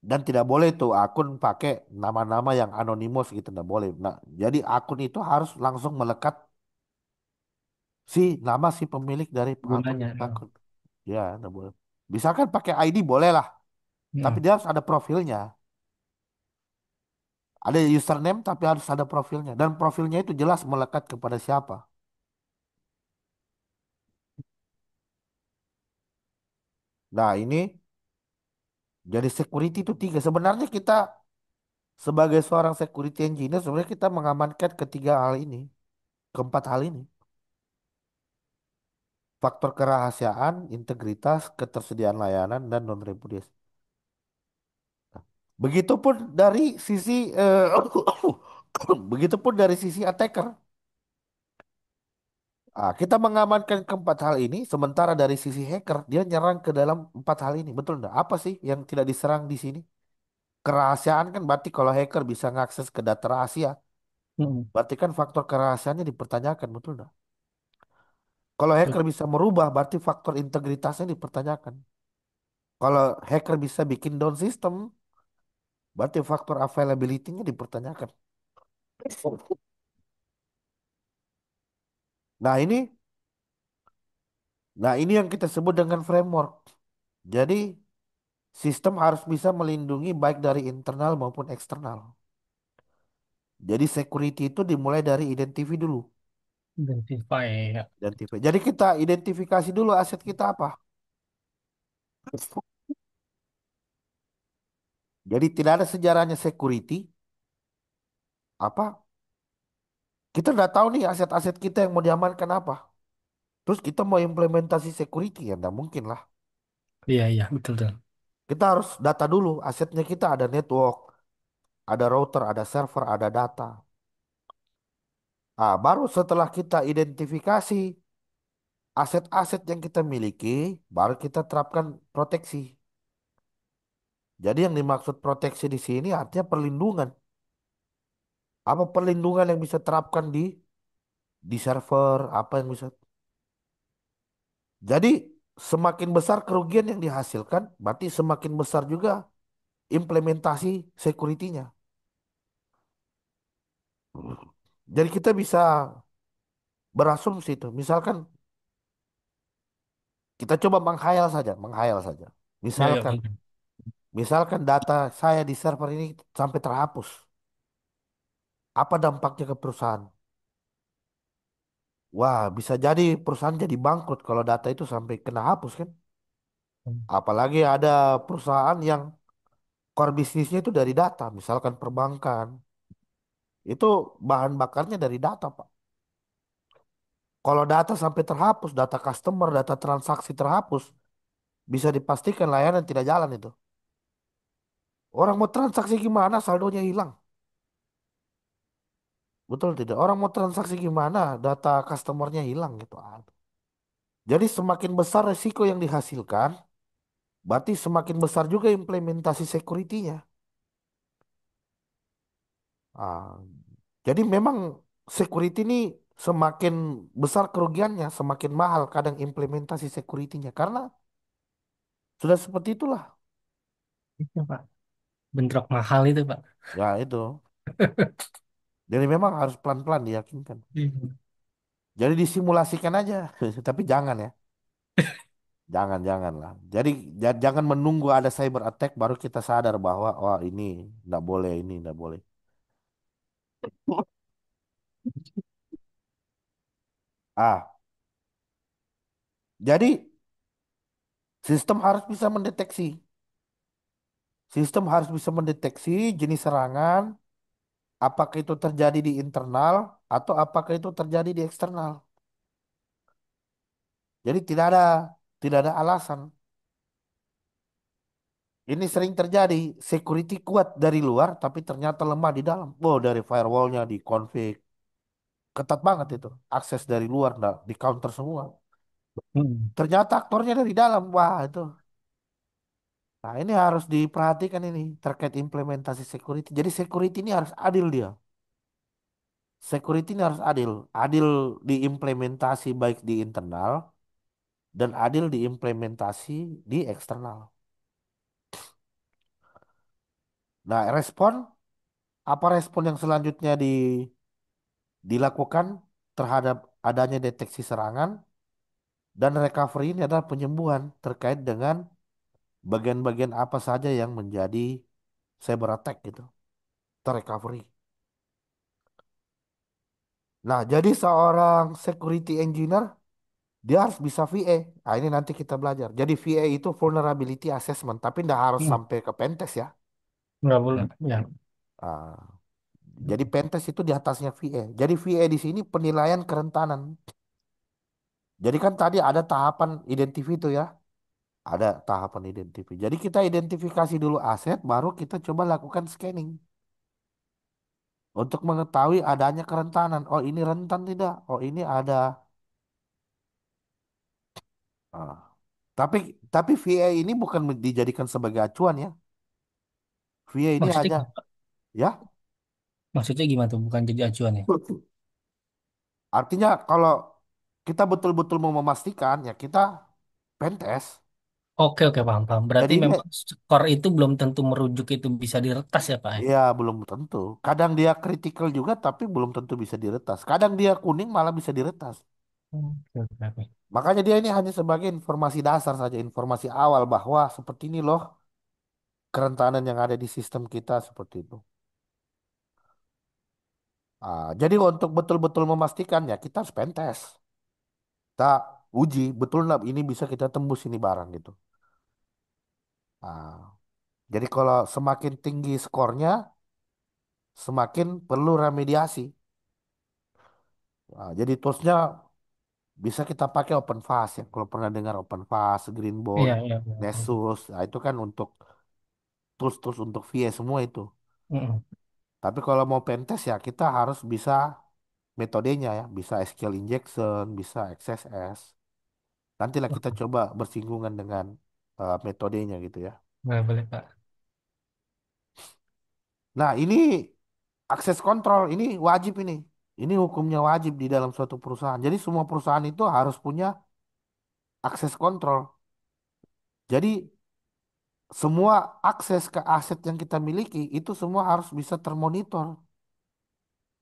Dan tidak boleh tuh akun pakai nama-nama yang anonimus gitu, tidak boleh. Nah, jadi akun itu harus langsung melekat nama si pemilik dari akun
Gunanya. Oh.
akun. Ya, tidak boleh. Misalkan pakai ID boleh lah, tapi
Hmm.
dia harus ada profilnya. Ada username tapi harus ada profilnya. Dan profilnya itu jelas melekat kepada siapa. Nah, ini jadi security itu tiga. Sebenarnya kita sebagai seorang security engineer, sebenarnya kita mengamankan ketiga hal ini. Keempat hal ini. Faktor kerahasiaan, integritas, ketersediaan layanan, dan non-repudiation. Begitupun dari sisi begitupun dari sisi attacker. Kita mengamankan keempat hal ini, sementara dari sisi hacker dia nyerang ke dalam empat hal ini. Betul enggak? Apa sih yang tidak diserang di sini? Kerahasiaan kan berarti kalau hacker bisa mengakses ke data rahasia,
Hmm.
berarti kan faktor kerahasiaannya dipertanyakan, betul enggak? Kalau hacker bisa merubah, berarti faktor integritasnya dipertanyakan. Kalau hacker bisa bikin down system, berarti faktor availability-nya dipertanyakan. Nah ini, nah ini yang kita sebut dengan framework. Jadi sistem harus bisa melindungi baik dari internal maupun eksternal. Jadi security itu dimulai dari identifi dulu.
Identify ya.
Identify. Jadi kita identifikasi dulu aset kita apa. Jadi tidak ada sejarahnya security. Apa? Kita udah tahu nih aset-aset kita yang mau diamankan apa. Terus kita mau implementasi security ya, nggak mungkin lah.
Iya iya betul betul.
Kita harus data dulu. Asetnya kita ada network, ada router, ada server, ada data. Ah, baru setelah kita identifikasi aset-aset yang kita miliki, baru kita terapkan proteksi. Jadi yang dimaksud proteksi di sini artinya perlindungan. Apa perlindungan yang bisa terapkan di server, apa yang bisa. Jadi semakin besar kerugian yang dihasilkan, berarti semakin besar juga implementasi security-nya. Jadi kita bisa berasumsi itu. Misalkan kita coba menghayal saja, menghayal saja.
Ya ya.
Misalkan, misalkan data saya di server ini sampai terhapus. Apa dampaknya ke perusahaan? Wah, bisa jadi perusahaan jadi bangkrut kalau data itu sampai kena hapus kan? Apalagi ada perusahaan yang core bisnisnya itu dari data, misalkan perbankan. Itu bahan bakarnya dari data, Pak. Kalau data sampai terhapus, data customer, data transaksi terhapus, bisa dipastikan layanan tidak jalan itu. Orang mau transaksi gimana, saldonya hilang. Betul tidak? Orang mau transaksi gimana, data customernya hilang gitu. Jadi semakin besar resiko yang dihasilkan, berarti semakin besar juga implementasi security-nya. Ah, jadi memang security ini semakin besar kerugiannya, semakin mahal kadang implementasi security-nya. Karena sudah seperti itulah.
Iya, Pak. Bentrok mahal itu, Pak.
Ya itu. Jadi memang harus pelan-pelan diyakinkan.
Iya.
Jadi disimulasikan aja. Tapi jangan ya. Jangan lah. Jadi jangan menunggu ada cyber attack baru kita sadar bahwa wah ini nggak boleh, ini nggak boleh. Ah, jadi sistem harus bisa mendeteksi. Sistem harus bisa mendeteksi jenis serangan, apakah itu terjadi di internal atau apakah itu terjadi di eksternal. Jadi tidak ada alasan. Ini sering terjadi, security kuat dari luar tapi ternyata lemah di dalam. Oh, dari firewallnya di config. Ketat banget itu. Akses dari luar di counter semua.
Hmm.
Ternyata aktornya dari dalam. Wah, itu. Nah, ini harus diperhatikan ini terkait implementasi security. Jadi security ini harus adil dia. Security ini harus adil. Adil diimplementasi baik di internal dan adil diimplementasi di eksternal. Nah, apa respon yang selanjutnya dilakukan terhadap adanya deteksi serangan dan recovery ini adalah penyembuhan terkait dengan bagian-bagian apa saja yang menjadi cyber attack gitu, terrecovery. Nah, jadi seorang security engineer dia harus bisa VA. Nah, ini nanti kita belajar. Jadi VA itu vulnerability assessment, tapi tidak harus
Hmm.
sampai ke pentest ya.
Nggak boleh. Ya.
Ah, jadi pentest itu di atasnya VA. Jadi VA di sini penilaian kerentanan. Jadi kan tadi ada tahapan identifi itu ya. Ada tahapan identifi. Jadi kita identifikasi dulu aset, baru kita coba lakukan scanning untuk mengetahui adanya kerentanan. Oh ini rentan tidak? Oh ini ada. Ah. Tapi tapi VA ini bukan dijadikan sebagai acuan ya. VA ini
Maksudnya,
hanya ya.
maksudnya gimana tuh? Bukan jadi acuan ya?
Artinya kalau kita betul-betul mau memastikan ya kita pentes.
Oke, oke, paham, paham. Berarti
Jadi dia
memang skor itu belum tentu merujuk itu bisa diretas ya, Pak? Ya?
ya belum tentu. Kadang dia kritikal juga tapi belum tentu bisa diretas. Kadang dia kuning malah bisa diretas.
Oke, oke, oke.
Makanya dia ini hanya sebagai informasi dasar saja, informasi awal bahwa seperti ini loh kerentanan yang ada di sistem kita seperti itu. Jadi untuk betul-betul memastikannya kita harus pentest. Kita uji betul nggak ini bisa kita tembus ini barang gitu. Ah, jadi kalau semakin tinggi skornya, semakin perlu remediasi. Jadi toolsnya bisa kita pakai OpenVAS ya. Kalau pernah dengar OpenVAS, Greenboard,
Iya, iya, iya.
Nessus, nah, itu kan untuk tools-tools untuk VA semua itu.
Mm-mm.
Tapi kalau mau pentest ya kita harus bisa metodenya ya, bisa SQL injection, bisa XSS. Nantilah kita coba bersinggungan dengan metodenya gitu ya.
Boleh, boleh, Pak.
Nah, ini akses kontrol ini wajib ini. Ini hukumnya wajib di dalam suatu perusahaan. Jadi semua perusahaan itu harus punya akses kontrol. Jadi semua akses ke aset yang kita miliki itu semua harus bisa termonitor,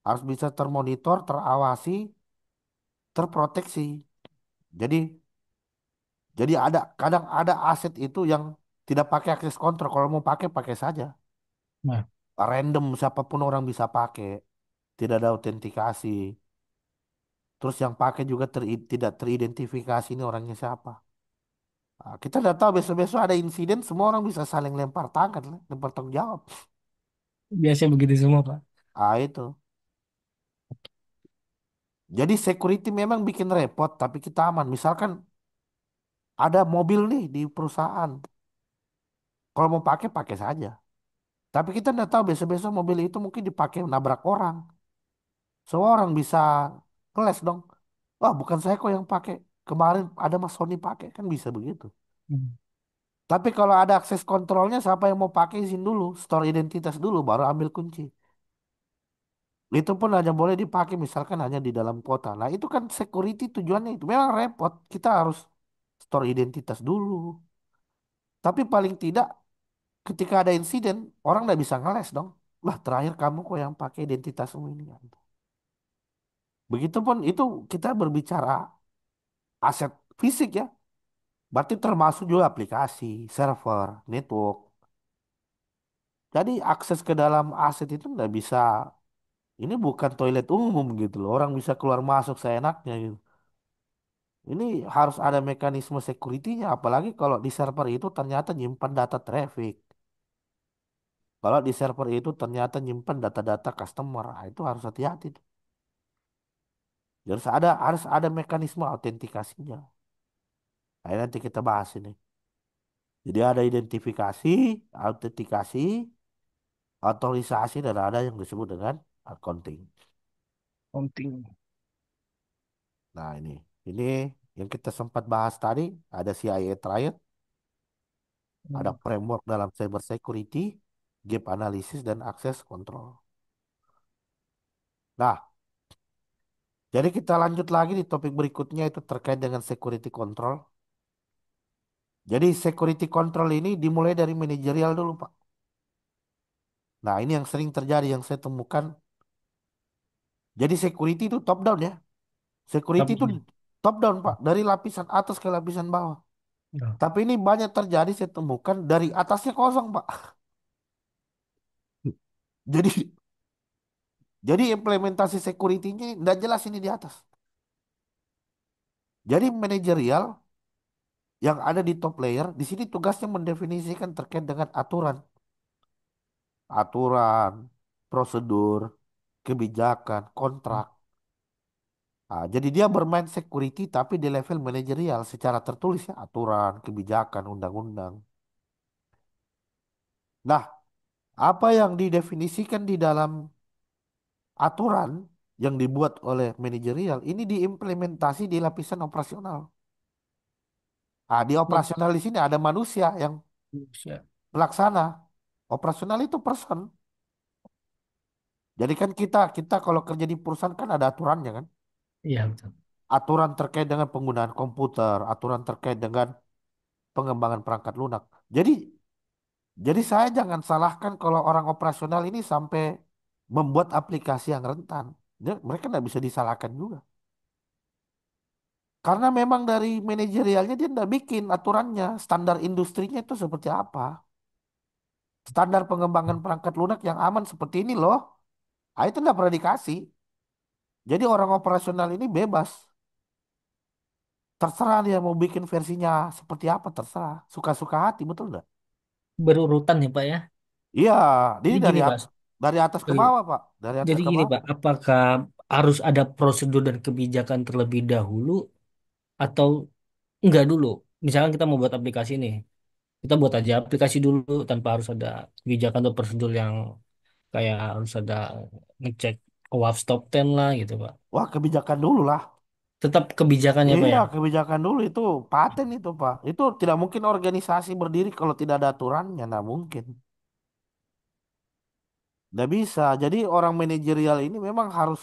harus bisa termonitor, terawasi, terproteksi. Jadi ada kadang ada aset itu yang tidak pakai akses kontrol. Kalau mau pakai pakai saja.
Nah,
Random siapapun orang bisa pakai. Tidak ada autentikasi. Terus yang pakai juga tidak teridentifikasi ini orangnya siapa. Kita udah tahu besok-besok ada insiden semua orang bisa saling lempar tangan, lempar tanggung jawab.
biasa begitu semua, Pak.
Itu. Jadi security memang bikin repot, tapi kita aman. Misalkan ada mobil nih di perusahaan. Kalau mau pakai, pakai saja. Tapi kita nggak tahu besok-besok mobil itu mungkin dipakai nabrak orang. Semua orang bisa ngeles dong. Wah, bukan saya kok yang pakai. Kemarin ada Mas Sony pakai, kan bisa begitu.
Hmm.
Tapi kalau ada akses kontrolnya, siapa yang mau pakai izin dulu, store identitas dulu, baru ambil kunci. Itu pun hanya boleh dipakai misalkan hanya di dalam kota. Nah, itu kan security tujuannya itu. Memang repot. Kita harus store identitas dulu. Tapi paling tidak ketika ada insiden, orang nggak bisa ngeles dong. Lah, terakhir kamu kok yang pakai identitasmu ini kan. Begitupun itu kita berbicara aset fisik ya. Berarti termasuk juga aplikasi, server, network. Jadi akses ke dalam aset itu nggak bisa. Ini bukan toilet umum gitu loh. Orang bisa keluar masuk seenaknya gitu. Ini harus ada mekanisme security-nya. Apalagi kalau di server itu ternyata nyimpan data traffic. Kalau di server itu ternyata nyimpan data-data customer. Itu harus hati-hati tuh. Harus ada mekanisme autentikasinya. Nah, nanti kita bahas ini. Jadi ada identifikasi, autentikasi, otorisasi, dan ada yang disebut dengan accounting.
Penting.
Nah, ini yang kita sempat bahas tadi, ada CIA triad, ada
Hmm.
framework dalam cyber security, gap analysis, dan access control. Nah, jadi kita lanjut lagi di topik berikutnya itu terkait dengan security control. Jadi security control ini dimulai dari manajerial dulu, Pak. Nah, ini yang sering terjadi yang saya temukan. Jadi security itu top down ya. Security itu
Tapi,
top down, Pak, dari lapisan atas ke lapisan bawah.
ya.
Tapi ini banyak terjadi saya temukan dari atasnya kosong, Pak. Jadi implementasi security-nya nggak jelas ini di atas. Jadi manajerial yang ada di top layer di sini tugasnya mendefinisikan terkait dengan aturan, prosedur, kebijakan, kontrak. Jadi dia bermain security tapi di level manajerial secara tertulis ya aturan, kebijakan, undang-undang. Nah, apa yang didefinisikan di dalam aturan yang dibuat oleh manajerial ini diimplementasi di lapisan operasional. Di operasional di sini ada manusia yang
Manusia.
pelaksana. Operasional itu person. Jadi kan kita kalau kerja di perusahaan kan ada aturannya kan.
Iya, betul.
Aturan terkait dengan penggunaan komputer, aturan terkait dengan pengembangan perangkat lunak. Jadi saya jangan salahkan kalau orang operasional ini sampai membuat aplikasi yang rentan. Mereka nggak bisa disalahkan juga. Karena memang dari manajerialnya dia nggak bikin aturannya, standar industrinya itu seperti apa. Standar pengembangan perangkat lunak yang aman seperti ini loh. Ah, itu nggak pernah dikasih. Jadi orang operasional ini bebas. Terserah dia mau bikin versinya seperti apa, terserah. Suka-suka hati, betul nggak?
Berurutan ya Pak ya.
Iya, ini
Jadi gini Pak,
dari atas ke
sorry.
bawah, Pak. Dari atas
Jadi
ke
gini
bawah.
Pak, apakah harus ada prosedur dan kebijakan terlebih dahulu atau enggak dulu? Misalkan kita mau buat aplikasi nih, kita buat aja aplikasi dulu tanpa harus ada kebijakan atau prosedur yang kayak harus ada ngecek OAuth stop 10 lah gitu Pak.
Wah, kebijakan dulu lah.
Tetap kebijakannya Pak
Iya,
ya.
kebijakan dulu itu paten itu, Pak. Itu tidak mungkin organisasi berdiri kalau tidak ada aturannya, nah mungkin. Nggak bisa. Jadi orang manajerial ini memang harus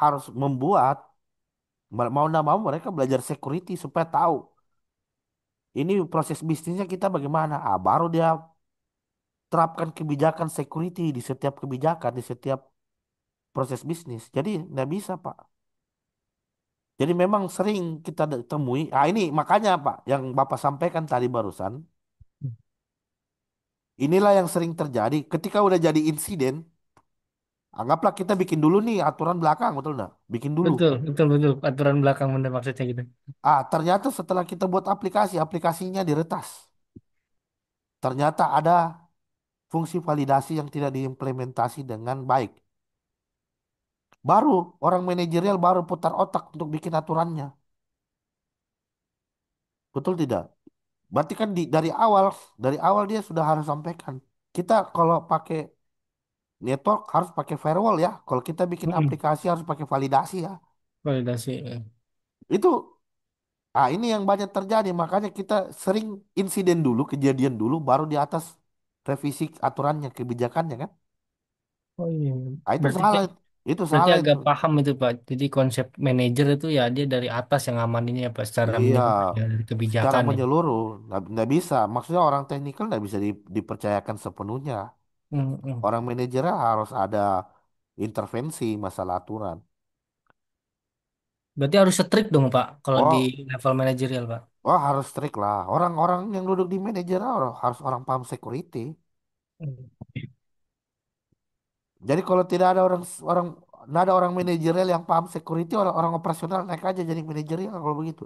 harus membuat mau nggak mau mereka belajar security supaya tahu ini proses bisnisnya kita bagaimana. Ah, baru dia terapkan kebijakan security di setiap kebijakan, di setiap proses bisnis. Jadi nggak bisa, Pak. Jadi memang sering kita temui. Ah, ini makanya Pak, yang Bapak sampaikan tadi barusan, inilah yang sering terjadi. Ketika udah jadi insiden, anggaplah kita bikin dulu nih aturan belakang, betul nggak? Bikin dulu.
Betul, betul, betul. Aturan belakang bener maksudnya gitu.
Ah, ternyata setelah kita buat aplikasi, aplikasinya diretas. Ternyata ada fungsi validasi yang tidak diimplementasi dengan baik. Baru orang manajerial baru putar otak untuk bikin aturannya. Betul tidak? Berarti kan dari awal dia sudah harus sampaikan. Kita kalau pakai network harus pakai firewall ya. Kalau kita bikin
Mm-mm.
aplikasi harus pakai validasi ya.
Validasi.
Itu, ini yang banyak terjadi. Makanya kita sering insiden dulu, kejadian dulu, baru di atas revisi aturannya, kebijakannya kan.
Oh iya.
Itu
Berarti
salah. Itu
berarti
salah itu.
agak paham itu Pak. Jadi konsep manajer itu ya dia dari atas yang ngamaninnya ya Pak secara
Iya,
menyeluruh ya, dari
secara
kebijakan ya.
menyeluruh nggak bisa. Maksudnya orang teknikal nggak bisa dipercayakan sepenuhnya.
Mm-mm.
Orang manajernya harus ada intervensi masalah aturan.
Berarti harus strict dong Pak kalau di
Oh,
level manajerial Pak.
oh harus strict lah. Orang-orang yang duduk di manajer harus orang paham security.
Mm.
Jadi kalau tidak ada orang orang nggak ada orang manajerial yang paham security, orang-orang operasional naik aja jadi manajerial kalau begitu.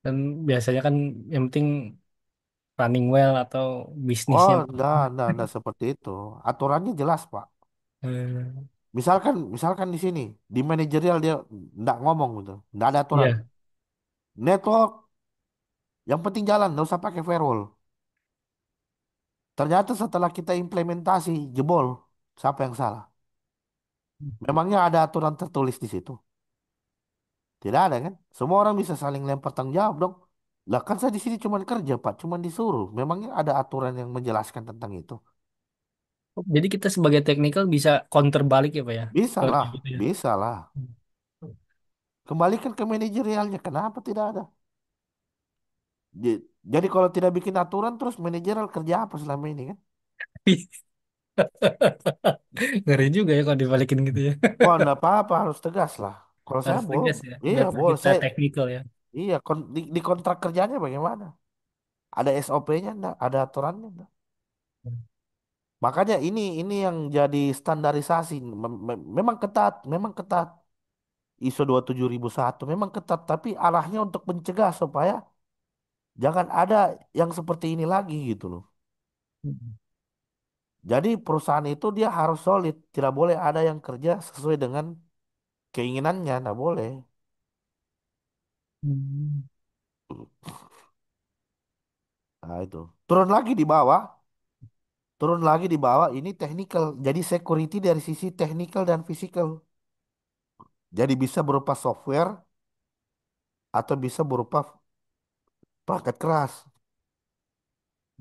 Dan biasanya kan yang penting running well atau
Oh,
bisnisnya.
enggak seperti itu. Aturannya jelas, Pak.
Hmm.
Misalkan di sini, di manajerial dia enggak ngomong gitu. Enggak ada aturan.
Iya.
Network, yang penting jalan, nggak usah pakai firewall. Ternyata setelah kita implementasi, jebol. Siapa yang salah? Memangnya ada aturan tertulis di situ? Tidak ada kan? Semua orang bisa saling lempar tanggung jawab dong. Lah kan saya di sini cuma kerja, Pak, cuma disuruh. Memangnya ada aturan yang menjelaskan tentang itu?
Jadi kita sebagai teknikal bisa counter balik ya Pak ya.
Bisa
Kalau
lah,
kayak gitu ya.
bisa lah. Kembalikan ke manajerialnya. Kenapa tidak ada? Jadi kalau tidak bikin aturan, terus manajerial kerja apa selama ini kan?
Ngeri juga ya kalau dibalikin gitu ya.
Wah, enggak apa-apa, harus tegas lah. Kalau saya
Harus tegas ya.
iya
Level
boleh.
kita teknikal ya.
Iya, di kontrak kerjanya bagaimana? Ada SOP-nya enggak? Ada aturannya enggak? Makanya ini yang jadi standarisasi. Memang ketat, memang ketat. ISO 27001 memang ketat, tapi arahnya untuk mencegah supaya jangan ada yang seperti ini lagi gitu loh. Jadi perusahaan itu dia harus solid, tidak boleh ada yang kerja sesuai dengan keinginannya, tidak boleh.
Hmm.
Nah itu. Turun lagi di bawah ini technical. Jadi security dari sisi technical dan physical. Jadi bisa berupa software atau bisa berupa perangkat keras.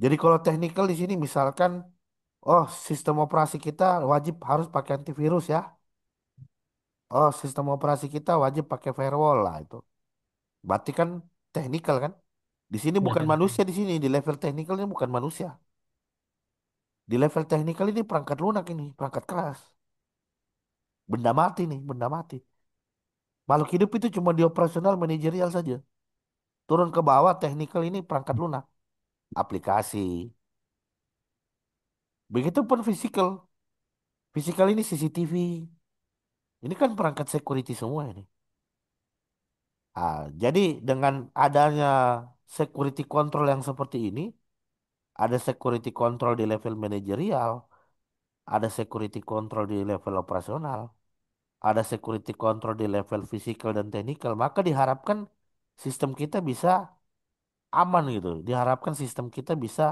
Jadi kalau technical di sini misalkan, oh sistem operasi kita wajib harus pakai antivirus ya. Oh sistem operasi kita wajib pakai firewall lah itu. Berarti kan technical kan? Di sini
Ya,
bukan manusia di sini di level technical ini bukan manusia. Di level technical ini perangkat lunak ini, perangkat keras. Benda mati nih, benda mati. Makhluk hidup itu cuma di operasional manajerial saja. Turun ke bawah technical ini perangkat lunak, aplikasi. Begitupun physical. Physical ini CCTV. Ini kan perangkat security semua ini. Jadi dengan adanya security control yang seperti ini, ada security control di level manajerial, ada security control di level operasional, ada security control di level physical dan technical, maka diharapkan sistem kita bisa aman gitu. Diharapkan sistem kita bisa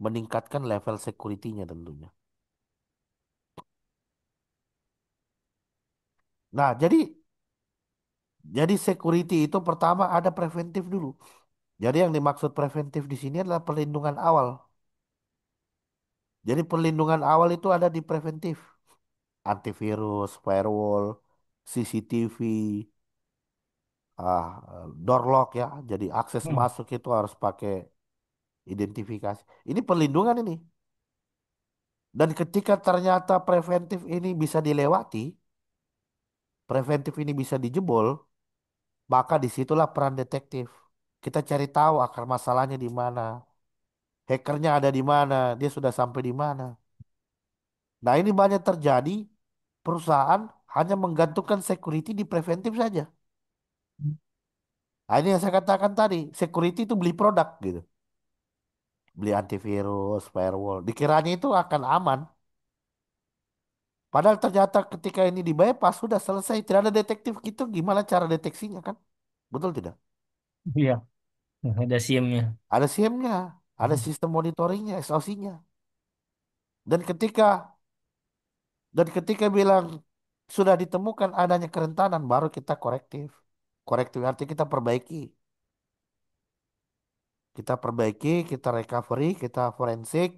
meningkatkan level security-nya tentunya. Nah, jadi security itu pertama ada preventif dulu. Jadi yang dimaksud preventif di sini adalah perlindungan awal. Jadi perlindungan awal itu ada di preventif. Antivirus, firewall, CCTV, ah, door lock ya. Jadi akses
Hmm.
masuk itu harus pakai identifikasi. Ini perlindungan ini. Dan ketika ternyata preventif ini bisa dilewati, preventif ini bisa dijebol, maka disitulah peran detektif. Kita cari tahu akar masalahnya di mana, hackernya ada di mana, dia sudah sampai di mana. Nah ini banyak terjadi perusahaan hanya menggantungkan security di preventif saja. Nah, ini yang saya katakan tadi, security itu beli produk gitu. Beli antivirus, firewall. Dikiranya itu akan aman. Padahal ternyata ketika ini di bypass sudah selesai. Tidak ada detektif gitu. Gimana cara deteksinya kan? Betul tidak?
Iya, ada SIM-nya.
Ada SIM-nya. Ada sistem monitoringnya, SOC-nya. Dan ketika dan ketika bilang sudah ditemukan adanya kerentanan, baru kita korektif. Korektif artinya kita perbaiki. Kita perbaiki, kita recovery, kita forensik,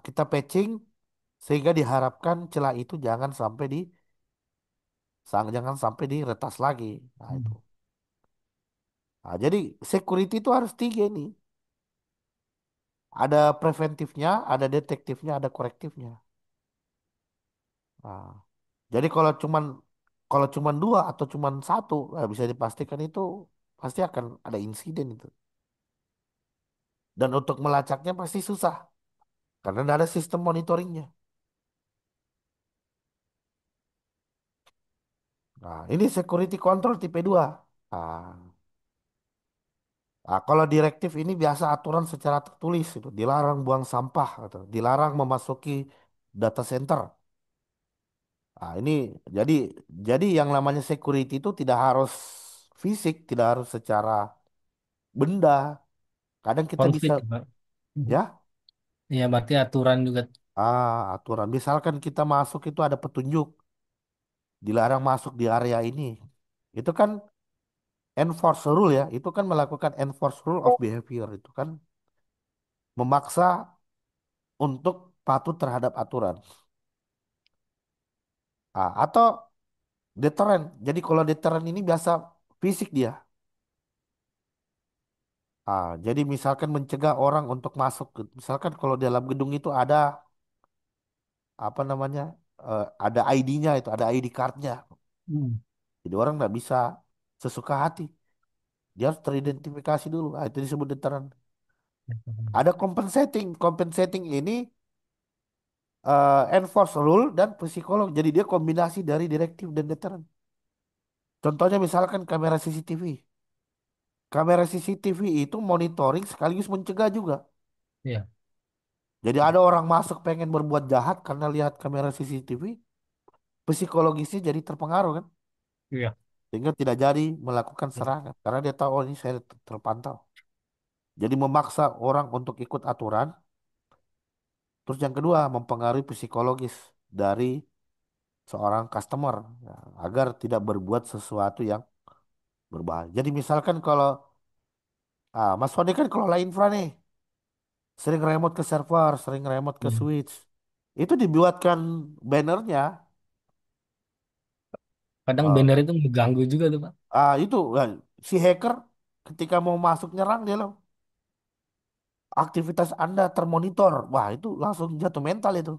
kita patching, sehingga diharapkan celah itu jangan sampai diretas lagi. Nah, itu.
Hmm.
Nah, jadi security itu harus tiga nih. Ada preventifnya, ada detektifnya, ada korektifnya. Nah, jadi kalau cuman dua atau cuman satu, bisa dipastikan itu pasti akan ada insiden itu. Dan untuk melacaknya pasti susah karena tidak ada sistem monitoringnya. Nah, ini security control tipe 2. Nah, kalau direktif ini biasa aturan secara tertulis itu dilarang buang sampah atau dilarang memasuki data center. Nah, ini jadi jadi yang namanya security itu tidak harus fisik, tidak harus secara benda. Kadang kita bisa
Konflik, Pak.
ya
Ya, berarti aturan juga.
aturan. Misalkan kita masuk itu ada petunjuk dilarang masuk di area ini. Itu kan enforce rule ya, itu kan melakukan enforce rule of behavior itu kan memaksa untuk patuh terhadap aturan. Atau deteren. Jadi kalau deteren ini biasa fisik dia. Jadi misalkan mencegah orang untuk masuk. Misalkan kalau dalam gedung itu ada apa namanya, ada ID-nya itu, ada ID card-nya.
Hmm.
Jadi orang nggak bisa sesuka hati. Dia harus teridentifikasi dulu. Itu disebut deteren. Ada compensating. Compensating ini enforce rule dan psikolog. Jadi dia kombinasi dari direktif dan deteren. Contohnya misalkan kamera CCTV. Kamera CCTV itu monitoring sekaligus mencegah juga.
Ya.
Jadi ada orang masuk pengen berbuat jahat karena lihat kamera CCTV, psikologisnya jadi terpengaruh kan,
Iya.
sehingga tidak jadi melakukan serangan karena dia tahu oh ini saya terpantau. Jadi memaksa orang untuk ikut aturan. Terus yang kedua mempengaruhi psikologis dari seorang customer ya, agar tidak berbuat sesuatu yang berbahaya. Jadi misalkan kalau Mas Fandi kan kelola infra nih, sering remote ke server, sering remote ke
Hmm.
switch. Itu dibuatkan bannernya.
Kadang
eh,
banner itu mengganggu juga tuh, Pak.
itu si hacker ketika mau masuk nyerang dia loh. Aktivitas Anda termonitor. Wah, itu langsung jatuh mental itu.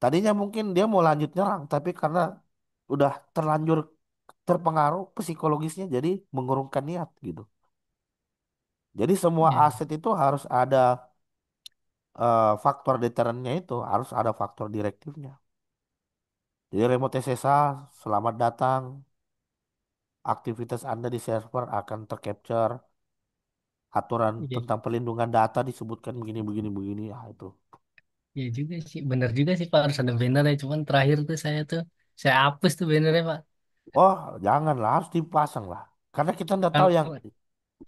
Tadinya mungkin dia mau lanjut nyerang, tapi karena udah terlanjur terpengaruh psikologisnya jadi mengurungkan niat gitu. Jadi semua
Ya.
aset itu harus ada faktor deterannya itu harus ada faktor direktifnya. Jadi remote SSH, selamat datang, aktivitas Anda di server akan tercapture, aturan
Iya,
tentang perlindungan data disebutkan begini, begini, begini. Ah, itu.
iya juga sih, bener juga sih Pak harus ada banner ya. Cuman terakhir tuh saya hapus tuh bannernya Pak.
Oh, janganlah, harus dipasang lah. Karena kita nggak tahu
Kalau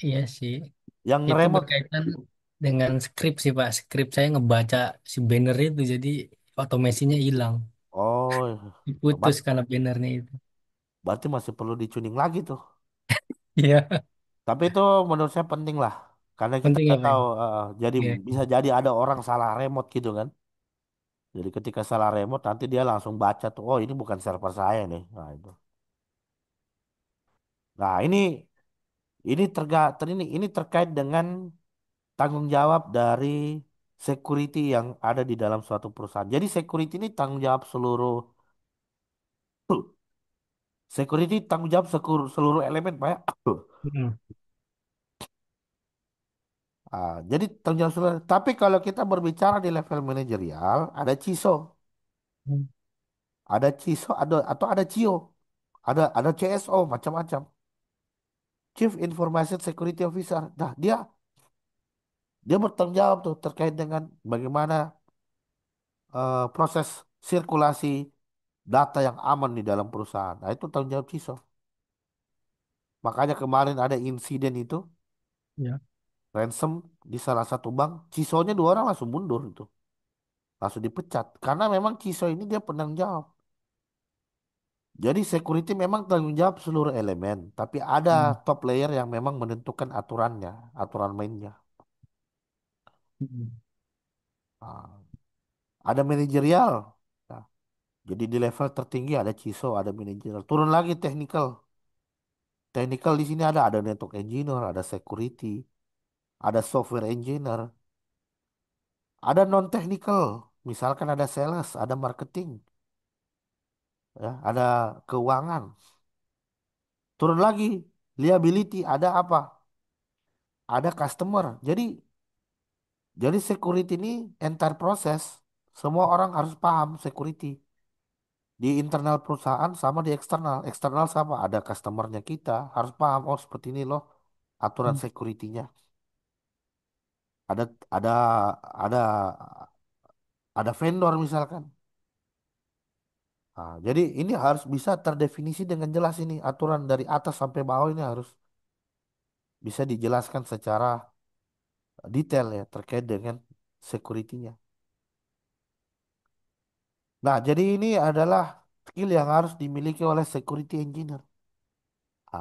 iya sih,
yang
itu
ngeremot.
berkaitan dengan skrip sih Pak. Skrip saya ngebaca si banner itu jadi otomasinya hilang,
Oh,
diputus karena bannernya itu.
berarti masih perlu dicuning lagi tuh.
Iya,
Tapi itu menurut saya penting lah. Karena kita
penting ya
nggak
Pak.
tahu, jadi
Iya.
bisa jadi ada orang salah remote gitu kan. Jadi ketika salah remote nanti dia langsung baca tuh, oh ini bukan server saya nih. Nah itu. Nah ini terkait dengan tanggung jawab dari security yang ada di dalam suatu perusahaan. Jadi security ini tanggung jawab seluruh security tanggung jawab seluruh elemen, Pak ya.
Mm.
Jadi tanggung jawab seluruh. Tapi kalau kita berbicara di level manajerial, ada CISO, atau ada CIO, ada CSO macam-macam. Chief Information Security Officer. Nah, dia bertanggung jawab tuh terkait dengan bagaimana proses sirkulasi data yang aman di dalam perusahaan. Nah, itu tanggung jawab CISO. Makanya kemarin ada insiden itu,
Ya.
ransom di salah satu bank, CISO-nya dua orang langsung mundur itu, langsung dipecat. Karena memang CISO ini dia penanggung jawab. Jadi security memang tanggung jawab seluruh elemen, tapi ada
Mm.
top layer yang memang menentukan aturannya, aturan mainnya.
Mm.
Ah, ada manajerial. Nah, jadi di level tertinggi ada CISO, ada manajerial. Turun lagi technical. Technical di sini ada network engineer, ada security, ada software engineer, ada non technical. Misalkan ada sales, ada marketing, ya, ada keuangan. Turun lagi liability, ada apa? Ada customer. Jadi security ini entire proses. Semua orang harus paham security di internal perusahaan sama di eksternal. Eksternal sama ada customernya kita harus paham. Oh seperti ini loh aturan
Mm.
security-nya. Ada ada ada ada vendor misalkan. Jadi ini harus bisa terdefinisi dengan jelas ini aturan dari atas sampai bawah ini harus bisa dijelaskan secara detail ya terkait dengan security-nya. Nah, jadi ini adalah skill yang harus dimiliki oleh security engineer.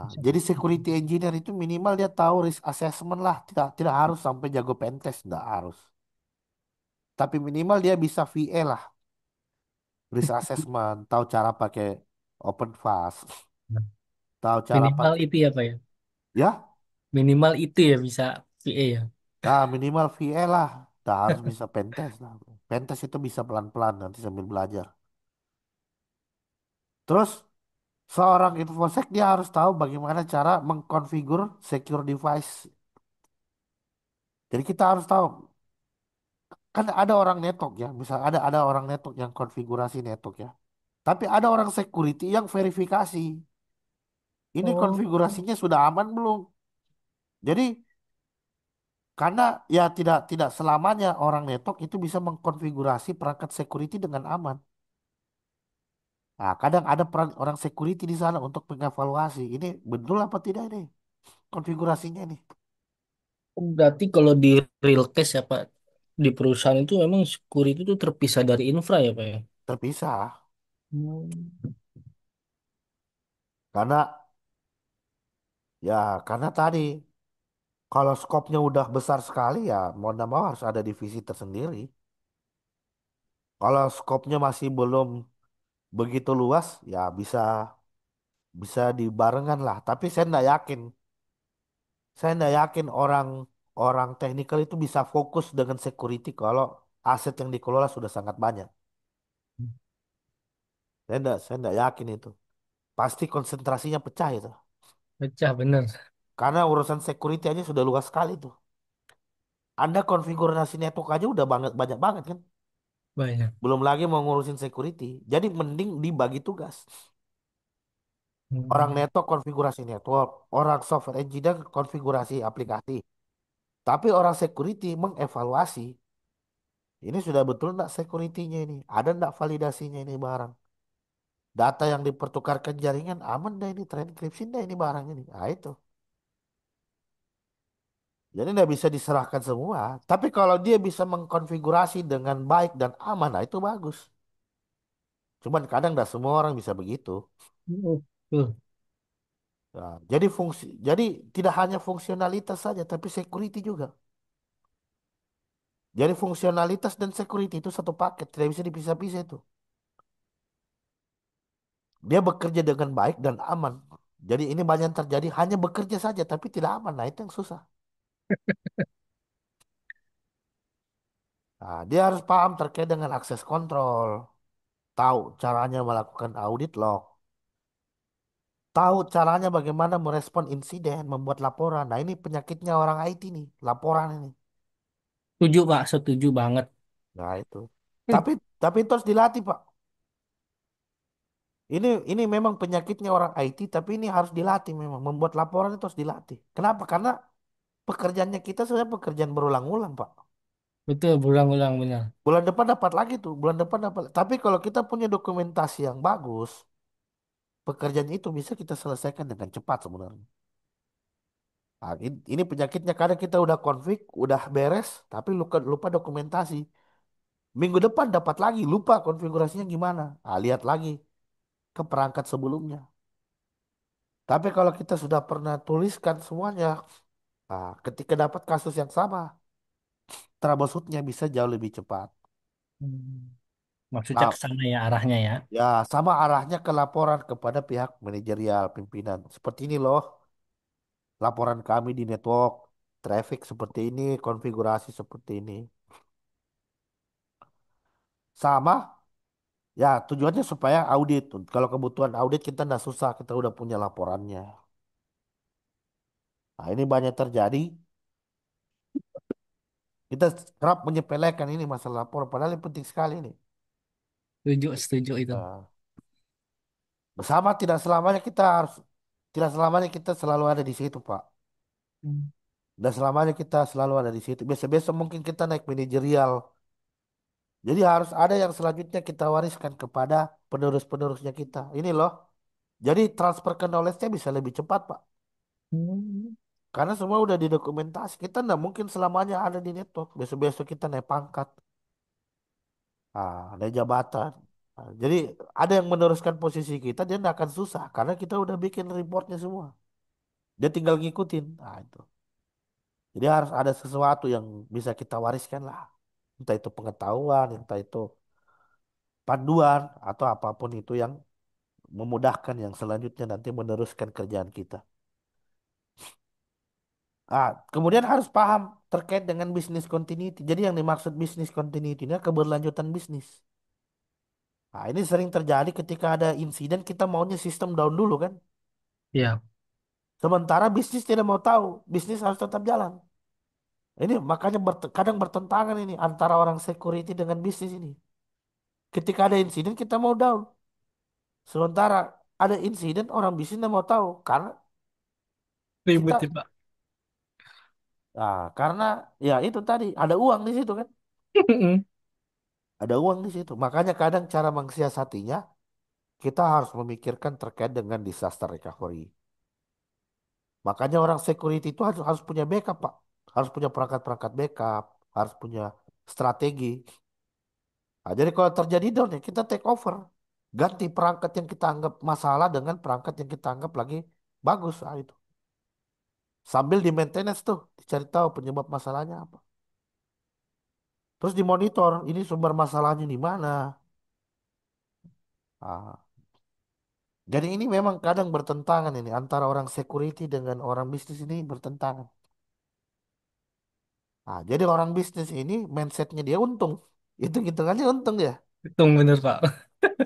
Bisa.
Jadi security engineer itu minimal dia tahu risk assessment lah, tidak tidak harus sampai jago pentest, tidak harus. Tapi minimal dia bisa VA lah, risk assessment, tahu cara pakai open fast, tahu cara
Minimal
pakai
itu ya Pak ya.
ya,
Minimal itu ya bisa VA ya.
minimal VA lah, tidak harus bisa pentest lah. Pentest itu bisa pelan-pelan nanti sambil belajar. Terus seorang infosec dia harus tahu bagaimana cara mengkonfigur secure device. Jadi kita harus tahu kan ada orang network ya, misal ada orang network yang konfigurasi network ya. Tapi ada orang security yang verifikasi. Ini
Oh,
konfigurasinya sudah aman belum? Jadi karena ya tidak selamanya orang network itu bisa mengkonfigurasi perangkat security dengan aman. Nah, kadang ada peran orang security di sana untuk mengevaluasi. Ini betul apa tidak ini konfigurasinya ini?
berarti kalau di real case ya Pak, di perusahaan itu memang security itu terpisah dari infra ya Pak ya?
Terpisah.
Hmm.
Karena karena tadi kalau skopnya udah besar sekali ya mau tidak mau harus ada divisi tersendiri. Kalau skopnya masih belum begitu luas ya bisa bisa dibarengan lah. Tapi saya tidak yakin. Saya tidak yakin orang orang teknikal itu bisa fokus dengan security kalau aset yang dikelola sudah sangat banyak. Saya tidak yakin itu. Pasti konsentrasinya pecah itu.
Pecah bener.
Karena urusan security aja sudah luas sekali tuh. Anda konfigurasi network aja udah banget banyak banget kan.
Banyak.
Belum lagi mau ngurusin security. Jadi mending dibagi tugas. Orang
Hmm.
network konfigurasi network, orang software engineer konfigurasi aplikasi. Tapi orang security mengevaluasi ini sudah betul nggak security-nya ini, ada nggak validasinya ini barang. Data yang dipertukarkan jaringan aman dah ini, terenkripsi dah ini barang ini. Nah itu. Jadi nggak bisa diserahkan semua. Tapi kalau dia bisa mengkonfigurasi dengan baik dan aman, nah itu bagus. Cuman kadang nggak semua orang bisa begitu.
Oh, betul.
Nah, jadi tidak hanya fungsionalitas saja, tapi security juga. Jadi fungsionalitas dan security itu satu paket, tidak bisa dipisah-pisah itu. Dia bekerja dengan baik dan aman. Jadi ini banyak yang terjadi hanya bekerja saja tapi tidak aman. Nah, itu yang susah. Nah, dia harus paham terkait dengan akses kontrol, tahu caranya melakukan audit log, tahu caranya bagaimana merespon insiden, membuat laporan. Nah, ini penyakitnya orang IT nih, laporan ini.
Setuju, Pak. Setuju banget.
Nah, itu.
Hmm,
Tapi tapi itu harus dilatih, Pak. Ini memang penyakitnya orang IT, tapi ini harus dilatih memang. Membuat laporan itu harus dilatih. Kenapa? Karena pekerjaannya kita sebenarnya pekerjaan berulang-ulang, Pak.
betul, berulang-ulang benar.
Bulan depan dapat lagi tuh, bulan depan dapat. Tapi kalau kita punya dokumentasi yang bagus, pekerjaan itu bisa kita selesaikan dengan cepat sebenarnya. Nah, ini penyakitnya kadang kita udah konflik, udah beres, tapi lupa lupa dokumentasi. Minggu depan dapat lagi, lupa konfigurasinya gimana. Ah, lihat lagi ke perangkat sebelumnya. Tapi kalau kita sudah pernah tuliskan semuanya, ketika dapat kasus yang sama, troubleshootnya bisa jauh lebih cepat.
Hmm. Maksudnya
Nah,
ke sana ya arahnya ya.
ya sama arahnya ke laporan kepada pihak manajerial pimpinan. Seperti ini loh, laporan kami di network, traffic seperti ini, konfigurasi seperti ini. Sama, ya tujuannya supaya audit. Kalau kebutuhan audit kita nggak susah, kita udah punya laporannya. Nah, ini banyak terjadi. Kita kerap menyepelekan ini masalah lapor, padahal ini penting sekali ini.
Setuju, setuju itu.
Nah, bersama tidak selamanya kita selalu ada di situ, Pak.
Hmm.
Dan selamanya kita selalu ada di situ. Besok-besok mungkin kita naik manajerial. Jadi harus ada yang selanjutnya kita wariskan kepada penerus-penerusnya kita. Ini loh. Jadi transfer ke knowledge-nya bisa lebih cepat, Pak.
Hmm.
Karena semua udah didokumentasi. Kita nggak mungkin selamanya ada di network. Besok-besok kita naik pangkat. Naik jabatan. Jadi ada yang meneruskan posisi kita, dia nggak akan susah. Karena kita udah bikin reportnya semua. Dia tinggal ngikutin. Nah, itu. Jadi harus ada sesuatu yang bisa kita wariskan lah. Entah itu pengetahuan, entah itu panduan, atau apapun itu yang memudahkan yang selanjutnya nanti meneruskan kerjaan kita. Kemudian harus paham terkait dengan bisnis continuity. Jadi yang dimaksud bisnis continuity ini keberlanjutan bisnis. Ini sering terjadi ketika ada insiden kita maunya sistem down dulu kan.
Ya,
Sementara bisnis tidak mau tahu, bisnis harus tetap jalan. Ini makanya kadang bertentangan ini antara orang security dengan bisnis ini. Ketika ada insiden kita mau down. Sementara ada insiden orang bisnis tidak mau tahu karena
ribet
kita
ya, Pak.
karena ya itu tadi ada uang di situ kan. Ada uang di situ. Makanya kadang cara mensiasatinya kita harus memikirkan terkait dengan disaster recovery. Makanya orang security itu harus harus punya backup, Pak. Harus punya perangkat-perangkat backup, harus punya strategi. Jadi kalau terjadi down ya kita take over. Ganti perangkat yang kita anggap masalah dengan perangkat yang kita anggap lagi bagus. Itu. Sambil di maintenance tuh, dicari tahu penyebab masalahnya apa. Terus dimonitor, ini sumber masalahnya di mana. Ah, jadi ini memang kadang bertentangan ini antara orang security dengan orang bisnis ini bertentangan. Jadi orang bisnis ini mindsetnya dia untung. Itu hitungannya untung ya.
Hitung bener, Pak.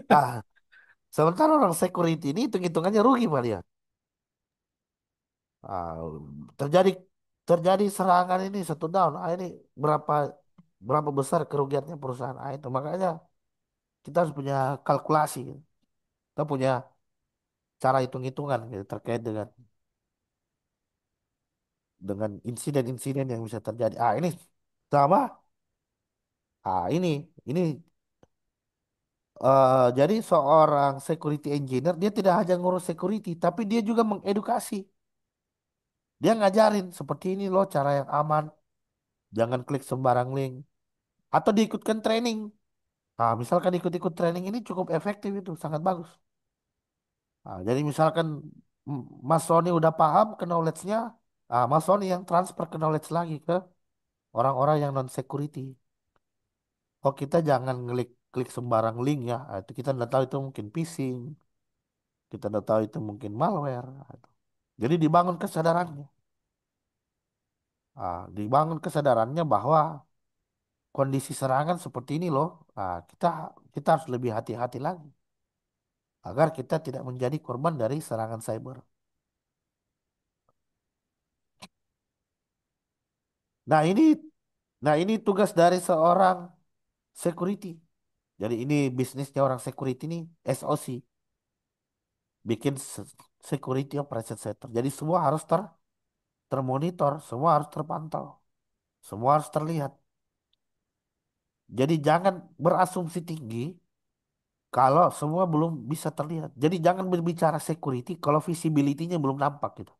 Ah, sementara orang security ini hitung-hitungannya rugi Pak dia. Ah, terjadi. terjadi serangan ini satu down, ini berapa berapa besar kerugiannya perusahaan. Itu makanya kita harus punya kalkulasi, kita punya cara hitung-hitungan gitu, terkait dengan insiden-insiden yang bisa terjadi. Ini sama. Ini jadi seorang security engineer dia tidak hanya ngurus security, tapi dia juga mengedukasi. Dia ngajarin seperti ini loh cara yang aman, jangan klik sembarang link, atau diikutkan training. Misalkan ikut-ikut training ini cukup efektif itu, sangat bagus. Jadi misalkan Mas Sony udah paham ke knowledge-nya, Mas Sony yang transfer ke knowledge lagi ke orang-orang yang non security. Oh kita jangan klik klik sembarang link ya. Itu kita nggak tahu itu mungkin phishing, kita nggak tahu itu mungkin malware. Jadi dibangun kesadarannya. Dibangun kesadarannya bahwa kondisi serangan seperti ini loh. Kita kita harus lebih hati-hati lagi agar kita tidak menjadi korban dari serangan cyber. Nah ini, nah ini tugas dari seorang security. Jadi ini bisnisnya orang security ini SOC, bikin security operation center. Jadi semua harus termonitor, semua harus terpantau, semua harus terlihat. Jadi jangan berasumsi tinggi kalau semua belum bisa terlihat. Jadi jangan berbicara security kalau visibility-nya belum nampak gitu.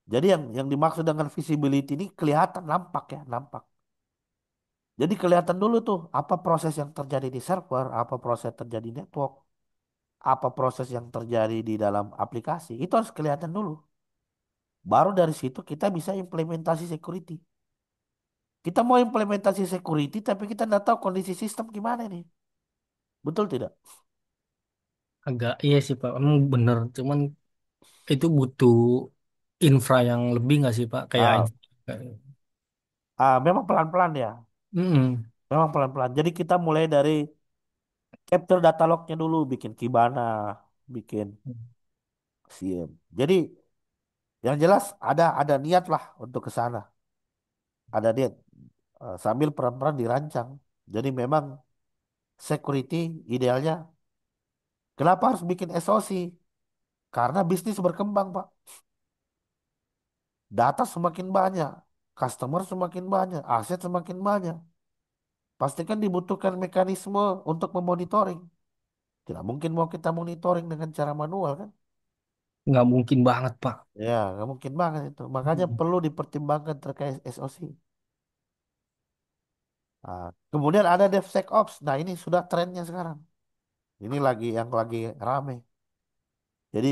Jadi yang dimaksud dengan visibility ini kelihatan nampak ya, nampak. Jadi kelihatan dulu tuh apa proses yang terjadi di server, apa proses terjadi di network, apa proses yang terjadi di dalam aplikasi. Itu harus kelihatan dulu. Baru dari situ kita bisa implementasi security. Kita mau implementasi security tapi kita nggak tahu kondisi sistem gimana nih. Betul tidak?
Agak iya sih Pak, emang bener. Cuman itu butuh infra yang lebih nggak sih Pak? Kayak
Ah, Memang pelan-pelan ya.
Mm-mm.
Memang pelan-pelan. Jadi kita mulai dari capture data lognya dulu, bikin Kibana, bikin SIEM. Jadi yang jelas ada niat lah untuk ke sana. Ada niat sambil peran-peran dirancang. Jadi memang security idealnya. Kenapa harus bikin SOC? Karena bisnis berkembang, Pak. Data semakin banyak, customer semakin banyak, aset semakin banyak. Pastikan dibutuhkan mekanisme untuk memonitoring. Tidak mungkin mau kita monitoring dengan cara manual kan?
Nggak mungkin banget Pak.
Ya, nggak mungkin banget itu. Makanya
Mm.
perlu dipertimbangkan terkait SOC. Kemudian ada DevSecOps. Nah, ini sudah trennya sekarang. Ini lagi yang lagi rame. Jadi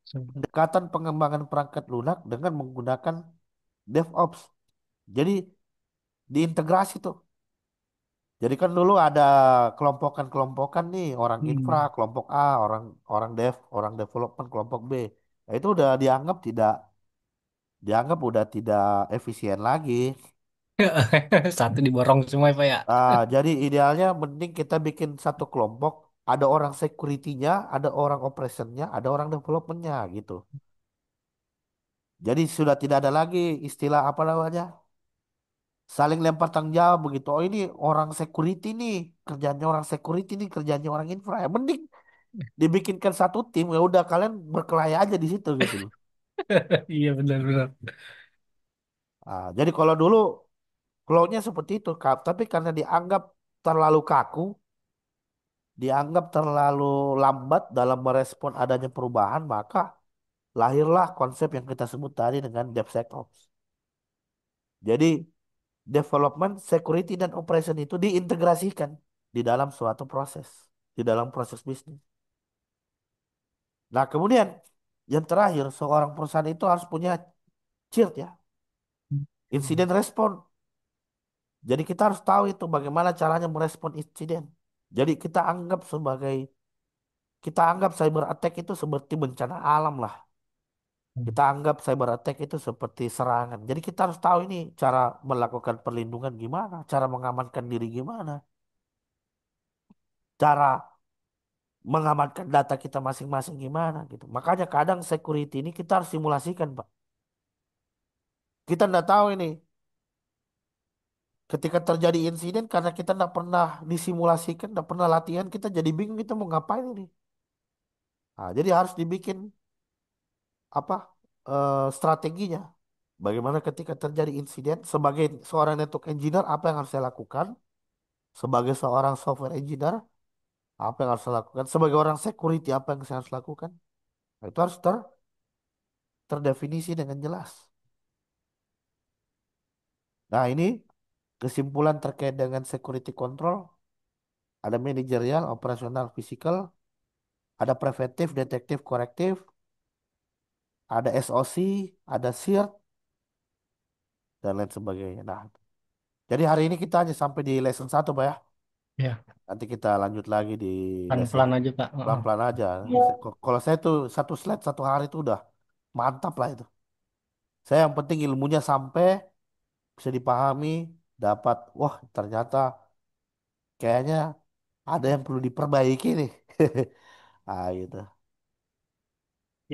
pendekatan pengembangan perangkat lunak dengan menggunakan DevOps. Jadi diintegrasi tuh. Jadi kan dulu ada kelompokan-kelompokan nih, orang infra,
Hmm.
kelompok A, orang orang dev, orang development, kelompok B. Nah, itu udah dianggap udah tidak efisien lagi.
Satu diborong semua ya Pak ya.
Jadi idealnya mending kita bikin satu kelompok, ada orang security-nya, ada orang operationnya, ada orang development-nya gitu. Jadi sudah tidak ada lagi istilah apa namanya, saling lempar tanggung jawab begitu. Oh ini orang security nih, kerjanya orang security nih, kerjanya orang infra. Ya, mending dibikinkan satu tim, ya udah kalian berkelahi aja di situ gitu loh.
Iya benar-benar.
Jadi kalau dulu flow-nya seperti itu, tapi karena dianggap terlalu kaku, dianggap terlalu lambat dalam merespon adanya perubahan, maka lahirlah konsep yang kita sebut tadi dengan DevSecOps. Jadi development, security, dan operation itu diintegrasikan di dalam suatu proses, di dalam proses bisnis. Nah, kemudian yang terakhir, seorang perusahaan itu harus punya CIRT ya, insiden respon. Jadi kita harus tahu itu bagaimana caranya merespon insiden. Jadi kita anggap cyber attack itu seperti bencana alam lah. Kita anggap cyber attack itu seperti serangan. Jadi kita harus tahu ini cara melakukan perlindungan gimana, cara mengamankan diri gimana, cara mengamankan data kita masing-masing gimana gitu. Makanya kadang security ini kita harus simulasikan, Pak. Kita nggak tahu ini. Ketika terjadi insiden karena kita nggak pernah disimulasikan, nggak pernah latihan, kita jadi bingung kita mau ngapain ini. Nah, jadi harus dibikin apa strateginya. Bagaimana ketika terjadi insiden sebagai seorang network engineer apa yang harus saya lakukan? Sebagai seorang software engineer apa yang harus saya lakukan? Sebagai orang security apa yang saya harus lakukan? Nah, itu harus terdefinisi dengan jelas. Nah, ini kesimpulan terkait dengan security control, ada manajerial, operasional, fisikal, ada preventif, detektif, korektif, ada SOC, ada SIRT, dan lain sebagainya. Nah, jadi hari ini kita hanya sampai di lesson 1, Pak ya.
Ya,
Nanti kita lanjut lagi di lesson
pelan-pelan aja Pak. Heeh.
pelan-pelan aja. Kalau saya tuh satu slide satu hari itu udah mantap lah itu. Saya yang penting ilmunya sampai bisa dipahami, dapat, wah ternyata kayaknya ada yang perlu diperbaiki nih. Ah gitu.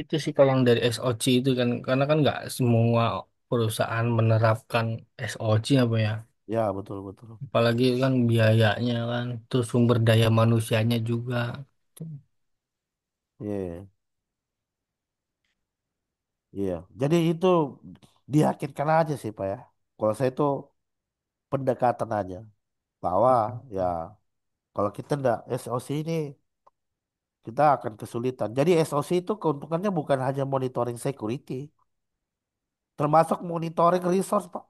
Itu sih kalau yang dari SOC itu kan, karena kan nggak semua perusahaan menerapkan SOC apa ya.
Ya betul betul.
Apalagi kan biayanya kan, terus sumber daya manusianya juga.
Iya, iya. Jadi itu diyakinkan aja sih Pak ya. Kalau saya itu pendekatan aja bahwa ya kalau kita ndak SOC ini kita akan kesulitan. Jadi SOC itu keuntungannya bukan hanya monitoring security, termasuk monitoring resource Pak.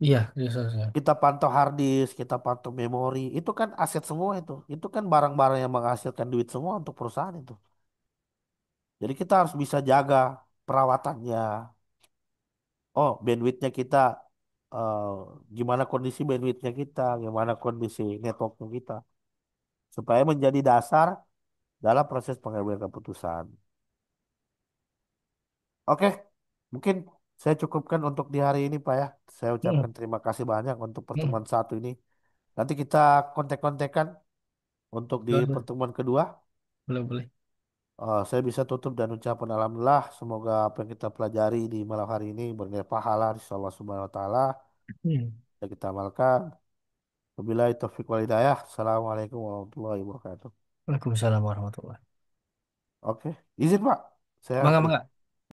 Iya, resource-nya.
Kita pantau hard disk, kita pantau memori, itu kan aset semua itu. Itu kan barang-barang yang menghasilkan duit semua untuk perusahaan itu. Jadi kita harus bisa jaga perawatannya. Oh, bandwidthnya kita, eh, gimana kondisi bandwidthnya kita, gimana kondisi networknya kita, supaya menjadi dasar dalam proses pengambilan keputusan. Oke, mungkin saya cukupkan untuk di hari ini, Pak ya. Saya
Hmm,
ucapkan terima kasih banyak untuk
hmm.
pertemuan satu ini. Nanti kita kontek-kontekan untuk di
Boleh, boleh,
pertemuan kedua.
boleh, boleh.
Saya bisa tutup dan ucapan alhamdulillah. Semoga apa yang kita pelajari di malam hari ini bernilai pahala di Allah Subhanahu wa taala.
Hmm.
Dan kita amalkan. Wabillahi taufiq wal hidayah. Assalamualaikum warahmatullahi wabarakatuh.
Waalaikumsalam warahmatullahi.
Oke, izin Pak. Saya
Mangga,
pergi.
mangga.